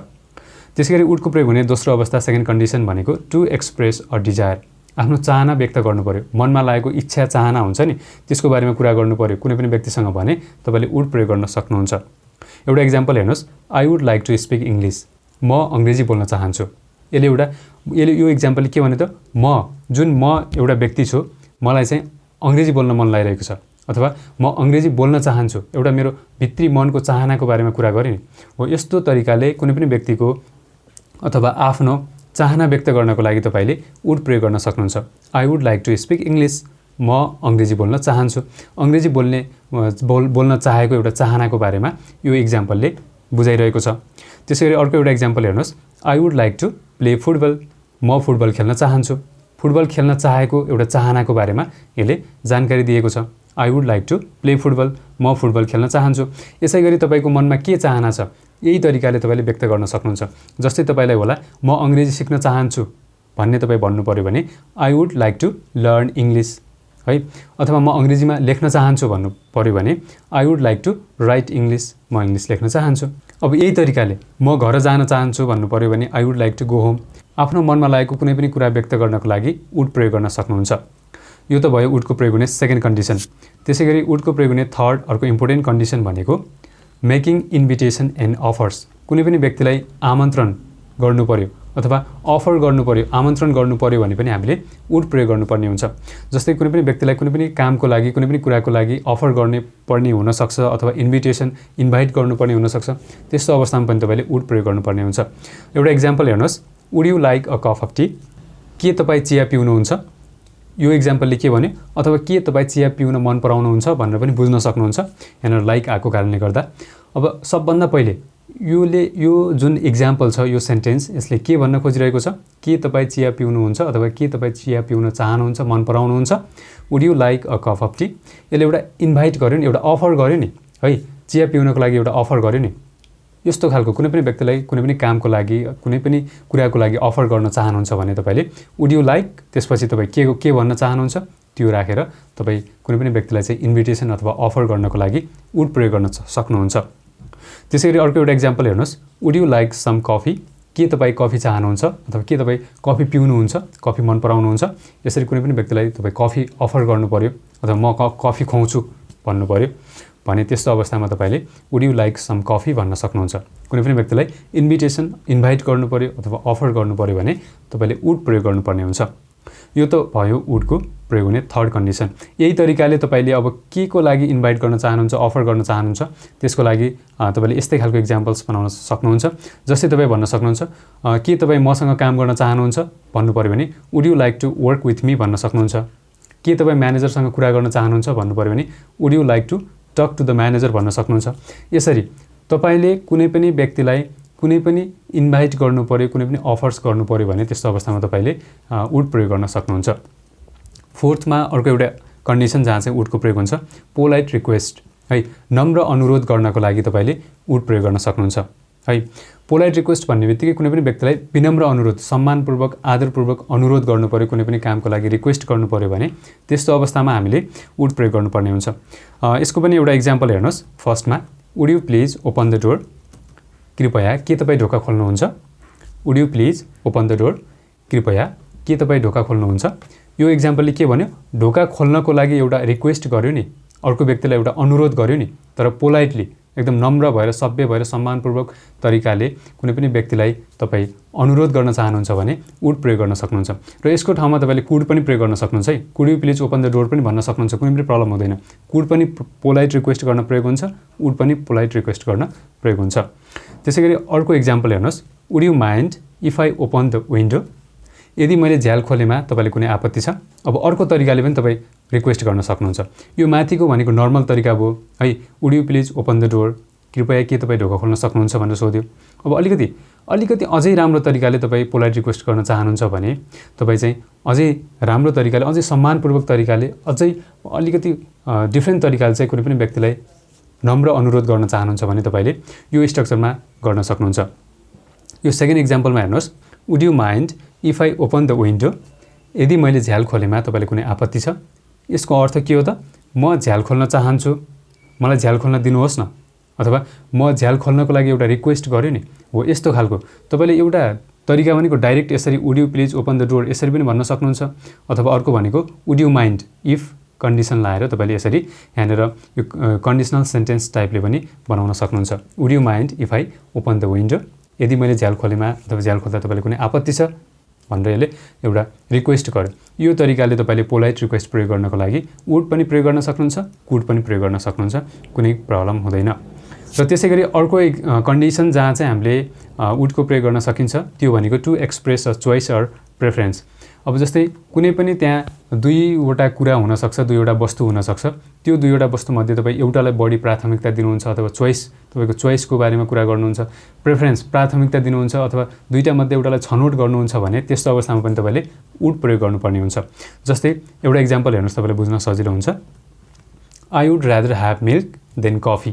त्यसै गरी वुडको प्रयोग हुने दोस्रो अवस्था, सेकेन्ड कन्डिसन भनेको टु एक्सप्रेस अ डिजायर। आफ्नो चाहना व्यक्त गर्नु पर्यो, मनमा लागेको इच्छा चाहना हुन्छ नि, त्यसको बारेमा कुरा गर्नु पर्यो कुनै पनि व्यक्तिसँग भने तपाईँले वुड प्रयोग गर्न सक्नुहुन्छ। एउटा इक्जाम्पल हेर्नुहोस्। I would like to speak English. म अङ्ग्रेजी बोल्न चाहन्छु। यसले यो इक्जाम्पलले के भन्यो त? म एउटा व्यक्ति छु, मलाई चाहिँ अङ्ग्रेजी बोल्न मन लागिरहेको छ अथवा म अङ्ग्रेजी बोल्न चाहन्छु, एउटा मेरो भित्री मनको चाहनाको बारेमा कुरा गरेँ नि। हो यस्तो तरिकाले कुनै पनि व्यक्तिको अथवा आफ्नो चाहना व्यक्त गर्नको लागि तपाईँले वुड प्रयोग गर्न सक्नुहुन्छ। I would like to speak English. म अङ्ग्रेजी बोल्न चाहन्छु। अङ्ग्रेजी बोल्न चाहेको एउटा चाहनाको बारेमा यो इक्जाम्पलले बुझाइरहेको छ। त्यसै गरी अर्को एउटा इक्जाम्पल हेर्नुहोस्। I would like to play football. म फुटबल खेल्न चाहन्छु। फुटबल खेल्न चाहेको एउटा चाहनाको बारेमा यसले जानकारी दिएको छ। I would like to play football. म फुटबल खेल्न चाहन्छु। यसै गरी तपाईँको मनमा के चाहना छ, यही तरिकाले तपाईँले व्यक्त गर्न सक्नुहुन्छ। जस्तै तपाईँलाई होला म अङ्ग्रेजी सिक्न चाहन्छु भन्ने तपाईँ भन्नु पऱ्यो भने I would like to learn English है। अथवा म अङ्ग्रेजीमा लेख्न चाहन्छु भन्नु पऱ्यो भने I would like to write English. म इङ्ग्लिस लेख्न चाहन्छु। अब यही तरिकाले म घर जान चाहन्छु भन्नु पऱ्यो भने I would like to go home. आफ्नो मनमा लागेको कुनै पनि कुरा व्यक्त गर्नको लागि वुड प्रयोग गर्न सक्नुहुन्छ। यो त भयो वुडको प्रयोग हुने सेकेन्ड कन्डिसन। त्यसै गरी वुडको प्रयोग हुने थर्ड अर्को इम्पोर्टेन्ट कन्डिसन भनेको मेकिङ इन्भिटेसन एन्ड अफर्स। कुनै पनि व्यक्तिलाई आमन्त्रण गर्नु पर्यो अथवा अफर गर्नु पर्यो, आमन्त्रण गर्नु पर्यो भने पनि हामीले वुड प्रयोग गर्नुपर्ने हुन्छ। जस्तै कुनै पनि व्यक्तिलाई कुनै पनि कामको लागि, कुनै पनि कुराको लागि अफर गर्नुपर्ने हुनसक्छ अथवा इन्भाइट गर्नुपर्ने हुनसक्छ। त्यस्तो अवस्थामा पनि तपाईँले वुड प्रयोग गर्नुपर्ने हुन्छ। एउटा इक्जाम्पल हेर्नुहोस्। Would you like a cup of T. के तपाईँ चिया पिउनुहुन्छ? यो इक्जाम्पलले के भन्यो? अथवा के तपाईँ चिया पिउन मन पराउनुहुन्छ भनेर पनि बुझ्न सक्नुहुन्छ यहाँनिर लाइक आएको कारणले गर्दा। अब सबभन्दा पहिले यो जुन इक्जाम्पल छ, यो सेन्टेन्स, यसले के भन्न खोजिरहेको छ? के तपाईँ चिया पिउनुहुन्छ अथवा के तपाईँ चिया पिउन चाहनुहुन्छ, मन पराउनुहुन्छ? Would you like a cup of T. यसले एउटा इन्भाइट गर्यो नि, एउटा अफर गर्यो नि है, चिया पिउनको लागि एउटा अफर गर्यो नि। यस्तो खालको कुनै पनि व्यक्तिलाई कुनै पनि कामको लागि, कुनै पनि कुराको लागि अफर गर्न चाहनुहुन्छ भने तपाईँले वुड यु लाइक, त्यसपछि तपाईँ के भन्न चाहनुहुन्छ त्यो राखेर तपाईँ कुनै पनि व्यक्तिलाई चाहिँ इन्भिटेसन अथवा अफर गर्नको लागि वुड प्रयोग गर्न सक्नुहुन्छ। त्यसै गरी अर्को एउटा इक्जाम्पल हेर्नुहोस्। Would you like some coffee. के तपाईँ कफी चाहनुहुन्छ अथवा के तपाईँ कफी पिउनुहुन्छ, कफी मन पराउनुहुन्छ? यसरी कुनै पनि व्यक्तिलाई तपाईँ कफी अफर गर्नु पर्यो अथवा म कफी खुवाउँछु भन्नु पर्यो भने त्यस्तो अवस्थामा तपाईँले would you like some coffee भन्न सक्नुहुन्छ। कुनै पनि व्यक्तिलाई इन्भाइट गर्नु पर्यो अथवा अफर गर्नु पर्यो भने तपाईँले वुड प्रयोग गर्नुपर्ने हुन्छ। यो त भयो वुडको प्रयोग हुने थर्ड कन्डिसन। यही तरिकाले तपाईँले अब के को लागि इन्भाइट गर्न चाहनुहुन्छ, अफर गर्न चाहनुहुन्छ, त्यसको लागि तपाईँले यस्तै खालको इक्जाम्पल्स बनाउन सक्नुहुन्छ। जस्तै तपाईँ भन्न सक्नुहुन्छ के तपाईँ मसँग काम गर्न चाहनुहुन्छ भन्नु पर्यो भने would you like to work with me भन्न सक्नुहुन्छ। के तपाईँ म्यानेजरसँग कुरा गर्न चाहनुहुन्छ भन्नु पर्यो भने would you like to talk to the manager भन्न सक्नुहुन्छ। यसरी तपाईले कुनै पनि व्यक्तिलाई कुनै पनि इन्भाइट गर्नु पर्यो, कुनै पनि अफर्स गर्नु पर्यो भने त्यस्तो अवस्थामा तपाईले वुड प्रयोग गर्न सक्नुहुन्छ। फोर्थमा अर्को एउटा कन्डिसन जहाँ चाहिँ वुडको प्रयोग हुन्छ, पोलाइट रिक्वेस्ट है, नम्र अनुरोध गर्नको लागि तपाईले वुड प्रयोग गर्न सक्नुहुन्छ है। पोलाइट रिक्वेस्ट भन्ने बित्तिकै कुनै पनि व्यक्तिलाई विनम्र अनुरोध, सम्मानपूर्वक, आदरपूर्वक अनुरोध गर्नु पर्यो, कुनै पनि कामको लागि रिक्वेस्ट गर्नु पर्यो भने त्यस्तो अवस्थामा हामीले वुड प्रयोग गर्नुपर्ने हुन्छ। यसको पनि एउटा इक्जाम्पल हेर्नुहोस्। फर्स्टमा would you please open the door, कृपया के तपाईँ ढोका खोल्नुहुन्छ। Would you please open the door, कृपया के तपाईँ ढोका खोल्नुहुन्छ। यो इक्जाम्पलले के भन्यो, ढोका खोल्नको लागि एउटा रिक्वेस्ट गर्यो नि, अर्को व्यक्तिलाई एउटा अनुरोध गर्यो नि, तर पोलाइटली एकदम नम्र भएर, सभ्य भएर, सम्मानपूर्वक तरिकाले कुनै पनि व्यक्तिलाई तपाईँ अनुरोध गर्न चाहनुहुन्छ भने वुड प्रयोग गर्न सक्नुहुन्छ। र यसको ठाउँमा तपाईँले कुड पनि प्रयोग गर्न सक्नुहुन्छ है। Could you please open the door पनि भन्न सक्नुहुन्छ, कुनै पनि प्रब्लम हुँदैन। कुड पनि पोलाइट रिक्वेस्ट गर्न प्रयोग हुन्छ, वुड पनि पोलाइट रिक्वेस्ट गर्न प्रयोग हुन्छ। त्यसै गरी अर्को इक्जाम्पल हेर्नुहोस्, would you mind if I open the window. यदि मैले झ्याल खोलेमा तपाईँले कुनै आपत्ति छ। अब अर्को तरिकाले पनि तपाईँ रिक्वेस्ट गर्न सक्नुहुन्छ। यो माथिको भनेको नर्मल तरिका भयो है, would you please open the door, कृपया के तपाईँ ढोका खोल्न सक्नुहुन्छ भनेर सोध्यो। अब अलिकति अझै राम्रो तरिकाले तपाईँ पोलाइट रिक्वेस्ट गर्न चाहनुहुन्छ भने तपाईँ चाहिँ अझै राम्रो तरिकाले, अझै सम्मानपूर्वक तरिकाले, अझै अलिकति डिफ्रेन्ट तरिकाले चाहिँ कुनै पनि व्यक्तिलाई नम्र अनुरोध गर्न चाहनुहुन्छ भने तपाईँले यो स्ट्रक्चरमा गर्न सक्नुहुन्छ। यो सेकेन्ड इक्जाम्पलमा हेर्नुहोस्, would you mind if I open the window. यदि मैले झ्याल खोलेमा तपाईँले कुनै आपत्ति छ। यसको अर्थ के हो त, म झ्याल खोल्न चाहन्छु, मलाई झ्याल खोल्न दिनुहोस् न, अथवा म झ्याल खोल्नको लागि एउटा रिक्वेस्ट गर्यो नि, हो यस्तो खालको। तपाईँले एउटा तरिका भनेको डाइरेक्ट यसरी would you please open the door यसरी पनि भन्न सक्नुहुन्छ, अथवा अर्को भनेको would you mind if condition लाएर तपाईँले यसरी यहाँनिर यो कन्डिसनल सेन्टेन्स टाइपले पनि बनाउन सक्नुहुन्छ। Would you mind if I open the window, यदि मैले झ्याल खोलेमा अथवा झ्याल खोल्दा तपाईँले कुनै आपत्ति छ भनेर यसले एउटा रिक्वेस्ट गर्यो। यो तरिकाले तपाईँले पोलाइट रिक्वेस्ट प्रयोग गर्नको लागि वुड पनि प्रयोग गर्न सक्नुहुन्छ, कुड पनि प्रयोग गर्न सक्नुहुन्छ, कुनै प्रब्लम हुँदैन। र त्यसै गरी अर्को कन्डिसन जहाँ चाहिँ हामीले वुडको प्रयोग गर्न सकिन्छ त्यो भनेको to express a choice or preference. अब जस्तै कुनै पनि त्यहाँ दुईवटा कुरा हुनसक्छ, दुईवटा वस्तु हुनसक्छ। त्यो दुईवटा वस्तुमध्ये तपाईँ एउटालाई बढी प्राथमिकता दिनुहुन्छ अथवा चोइस, तपाईँको चोइसको बारेमा कुरा गर्नुहुन्छ, प्रेफरेन्स प्राथमिकता दिनुहुन्छ अथवा दुईटामध्ये एउटालाई छनौट गर्नुहुन्छ भने त्यस्तो अवस्थामा पनि तपाईँले वुड प्रयोग गर्नुपर्ने हुन्छ। जस्तै एउटा इक्जाम्पल हेर्नुहोस्, तपाईँले बुझ्न सजिलो हुन्छ। I would rather have milk than coffee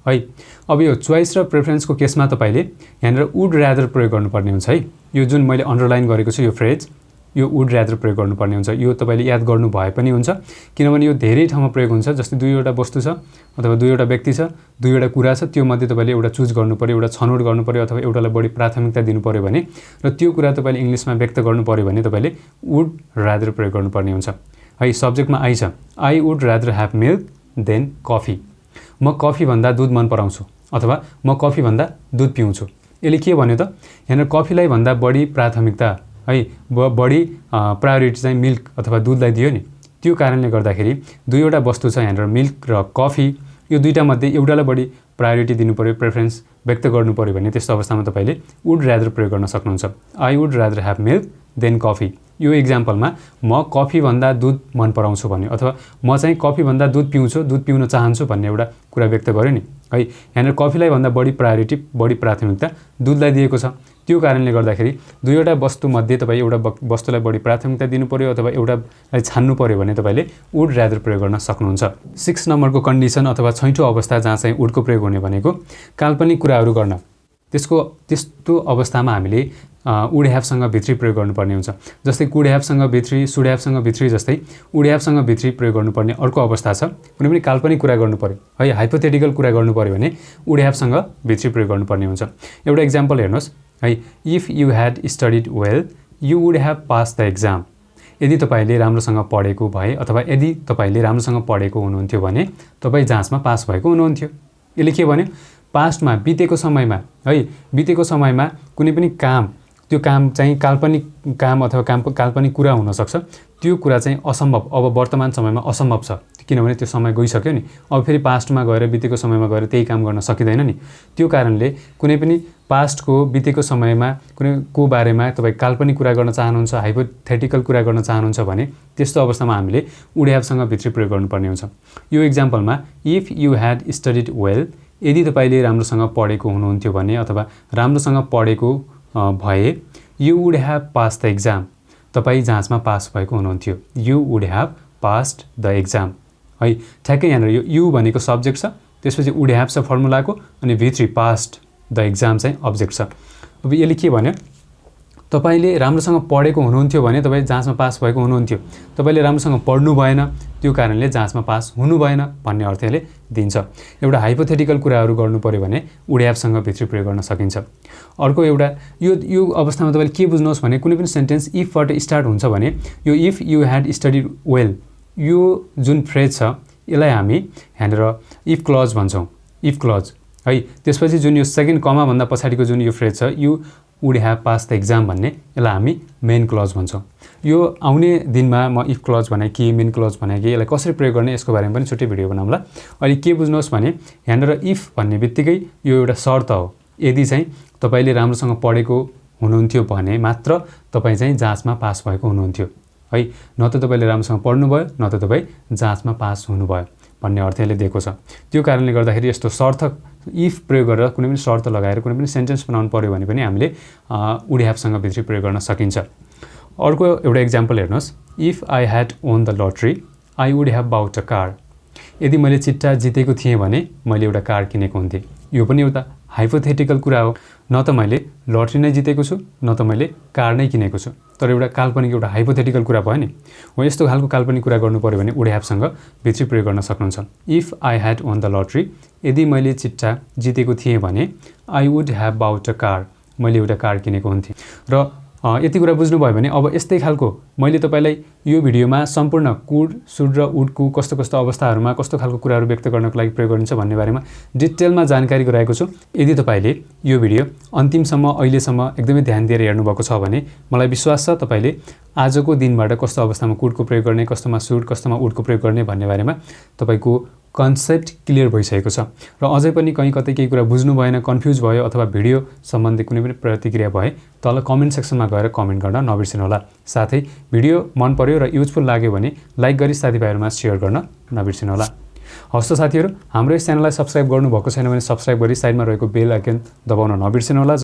है। अब यो चोइस र प्रेफरेन्सको केसमा तपाईँले यहाँनिर वुड रादर प्रयोग गर्नुपर्ने हुन्छ है। यो जुन मैले अन्डरलाइन गरेको छु यो फ्रेज, यो वुड रादर प्रयोग गर्नुपर्ने हुन्छ। यो तपाईँले याद गर्नु भए पनि हुन्छ, किनभने यो धेरै ठाउँमा प्रयोग हुन्छ। जस्तै दुईवटा वस्तु छ अथवा दुईवटा व्यक्ति छ, दुईवटा कुरा छ, त्यो मध्ये तपाईँले एउटा चुज गर्नु पर्यो, एउटा छनौट गर्नु पर्यो अथवा एउटालाई बढी प्राथमिकता दिनु पर्यो भने, र त्यो कुरा तपाईँले इङ्ग्लिसमा व्यक्त गर्नु पर्यो भने तपाईँले वुड रादर प्रयोग गर्नुपर्ने हुन्छ है। सब्जेक्टमा आई छ, I would rather have milk than coffee. म कफीभन्दा दुध मन पराउँछु अथवा म कफीभन्दा दुध पिउँछु। यसले के भन्यो त, यहाँनिर कफीलाई भन्दा बढी प्राथमिकता है, बढी प्रायोरिटी चाहिँ मिल्क अथवा दुधलाई दियो नि। त्यो कारणले गर्दाखेरि दुईवटा वस्तु छ यहाँनिर, मिल्क र कफी। यो दुईटामध्ये एउटालाई बढी प्रायोरिटी दिनु पर्यो, प्रेफरेन्स व्यक्त गर्नु पर्यो भने त्यस्तो अवस्थामा तपाईँले वुड रादर प्रयोग गर्न सक्नुहुन्छ। I would rather have milk than coffee. यो इक्जाम्पलमा म कफीभन्दा दुध मन पराउँछु भन्यो अथवा म चाहिँ कफीभन्दा दुध पिउँछु, दुध पिउन चाहन्छु भन्ने एउटा कुरा व्यक्त गर्यो नि है। यहाँनिर कफीलाई भन्दा बढी प्रायोरिटी, बढी प्राथमिकता दुधलाई दिएको छ। त्यो कारणले गर्दाखेरि दुईवटा वस्तुमध्ये तपाईँ एउटा वस्तुलाई बढी प्राथमिकता दिनु पर्यो अथवा एउटालाई छान्नु पर्यो भने तपाईँले वुड रादर प्रयोग गर्न सक्नुहुन्छ। 6 नम्बरको कन्डिसन अथवा छैठौँ अवस्था जहाँ चाहिँ वुडको प्रयोग हुने भनेको काल्पनिक कुराहरू गर्न। त्यस्तो अवस्थामा हामीले वुड ह्याभसँग भित्री प्रयोग गर्नुपर्ने हुन्छ। जस्तै कुड ह्याभसँग भित्री, सुड ह्याभसँग भित्री जस्तै वुड ह्याभसँग भित्री प्रयोग गर्नुपर्ने अर्को अवस्था छ। कुनै पनि काल्पनिक कुरा गर्नु पर्यो है, हाइपोथेटिकल कुरा गर्नु पर्यो भने वुड ह्याभसँग भित्री प्रयोग गर्नुपर्ने हुन्छ। एउटा इक्जाम्पल हेर्नुहोस् है, if you had studied well you would have pass the exam. यदि तपाईँले राम्रोसँग पढेको भए अथवा यदि तपाईँले राम्रोसँग पढेको हुनुहुन्थ्यो भने तपाईँ जाँचमा पास भएको हुनुहुन्थ्यो। यसले के भन्यो, पास्टमा बितेको समयमा है, बितेको समयमा कुनै पनि काम, त्यो काम चाहिँ काल्पनिक काम अथवा काल्पनिक कुरा हुनसक्छ। त्यो कुरा चाहिँ असम्भव, अब वर्तमान समयमा असम्भव छ, किनभने त्यो समय गइसक्यो नि। अब फेरि पास्टमा गएर बितेको समयमा गएर त्यही काम गर्न सकिँदैन नि। त्यो कारणले कुनै पनि पास्टको बितेको समयमा कुनैको बारेमा तपाईँ काल्पनिक कुरा गर्न चाहनुहुन्छ, हाइपोथेटिकल कुरा गर्न चाहनुहुन्छ भने त्यस्तो अवस्थामा हामीले वुड ह्याभसँग भित्री प्रयोग गर्नुपर्ने हुन्छ। यो इक्जाम्पलमा if you had studied well, यदि तपाईँले राम्रोसँग पढेको हुनुहुन्थ्यो भने अथवा राम्रोसँग पढेको भए you would have pass the exam, तपाईँ जाँचमा पास भएको हुनुहुन्थ्यो। You would have passed the exam है। ठ्याक्कै यहाँनिर यो यु भनेको सब्जेक्ट छ, त्यसपछि वुड ह्याभ छ फर्मुलाको, अनि भित्री पास्ड द एक्जाम चाहिँ अब्जेक्ट छ। अब यसले के भन्यो, तपाईँले राम्रोसँग पढेको हुनुहुन्थ्यो भने तपाईँ जाँचमा पास भएको हुनुहुन्थ्यो, तपाईँले राम्रोसँग पढ्नु भएन त्यो कारणले जाँचमा पास हुनु भएन भन्ने अर्थ यसले दिन्छ। एउटा हाइपोथेटिकल कुराहरू गर्नु पऱ्यो भने वुड ह्याभसँग भित्री प्रयोग गर्न सकिन्छ। अर्को एउटा यो अवस्थामा तपाईँले के बुझ्नुहोस् भने कुनै पनि सेन्टेन्स इफबाट स्टार्ट हुन्छ भने यो if you had studied well यो जुन फ्रेज छ यसलाई हामी यहाँनिर इफ क्लज भन्छौँ, इफ क्लज है। त्यसपछि जुन यो सेकेन्ड कमाभन्दा पछाडिको जुन यो फ्रेज छ you would have pass the exam भन्ने, यसलाई हामी मेन क्लज भन्छौँ। यो आउने दिनमा म इफ क्लज भने कि मेन क्लज भने कि यसलाई कसरी प्रयोग गर्ने यसको बारेमा पनि छुट्टै भिडियो बनाउँला। अहिले के बुझ्नुहोस् भने यहाँनिर इफ भन्ने बित्तिकै यो एउटा शर्त हो। यदि चाहिँ तपाईँले राम्रोसँग पढेको हुनुहुन्थ्यो भने मात्र तपाईँ चाहिँ जाँचमा पास भएको हुनुहुन्थ्यो है। न त तपाईँले राम्रोसँग पढ्नुभयो न त तपाईँ जाँचमा पास हुनुभयो भन्ने अर्थ यसले दिएको छ। त्यो कारणले गर्दाखेरि यस्तो शर्त इफ प्रयोग गरेर कुनै पनि शर्त लगाएर कुनै पनि सेन्टेन्स बनाउनु पऱ्यो भने पनि हामीले वुड ह्याभसँग भित्री प्रयोग गर्न सकिन्छ। अर्को एउटा इक्जाम्पल हेर्नुहोस्, if I had won the lottery I would have bought a car, यदि मैले चिट्टा जितेको थिएँ भने मैले एउटा कार किनेको हुन्थेँ। यो पनि एउटा हाइपोथेटिकल कुरा हो, न त मैले लटरी नै जितेको छु न त मैले कार नै किनेको छु, तर एउटा काल्पनिक एउटा हाइपोथेटिकल कुरा भयो नि। हो यस्तो खालको काल्पनिक कुरा गर्नु पऱ्यो भने वुड ह्याभसँग भित्री प्रयोग गर्न सक्नुहुन्छ। If I had won the lottery, यदि मैले चिट्टा जितेको थिएँ भने I would have bought a car, मैले एउटा कार किनेको हुन्थेँ। र यति कुरा बुझ्नुभयो भने अब यस्तै खालको मैले तपाईँलाई यो भिडियोमा सम्पूर्ण कुड सुड र वुडको कस्तो कस्तो अवस्थाहरूमा कस्तो खालको कुराहरू व्यक्त गर्नको लागि प्रयोग गरिन्छ भन्ने बारेमा डिटेलमा जानकारी गराएको छु। यदि तपाईँले यो भिडियो अन्तिमसम्म अहिलेसम्म एकदमै ध्यान दिएर हेर्नुभएको छ भने मलाई विश्वास छ तपाईँले आजको दिनबाट कस्तो अवस्थामा कुडको प्रयोग गर्ने, कस्तोमा सुड कस्तोमा वुडको प्रयोग गर्ने भन्ने बारेमा तपाईँको कन्सेप्ट क्लियर भइसकेको छ। र अझै पनि कहीँ कतै केही कुरा बुझ्नु भएन, कन्फ्युज भयो अथवा भिडियो सम्बन्धी कुनै पनि प्रतिक्रिया भए तल कमेन्ट सेक्सनमा गएर कमेन्ट गर्न नबिर्सिनुहोला। साथै भिडियो मन पर्यो र युजफुल लाग्यो भने लाइक गरी साथीभाइहरूमा सेयर गर्न नबिर्सिनुहोला। हवस् त साथीहरू, हाम्रो यस च्यानललाई सब्स्क्राइब गर्नुभएको छैन भने सब्स्क्राइब गरी साइडमा रहेको बेल आइकन दबाउन नबिर्सिनुहोला।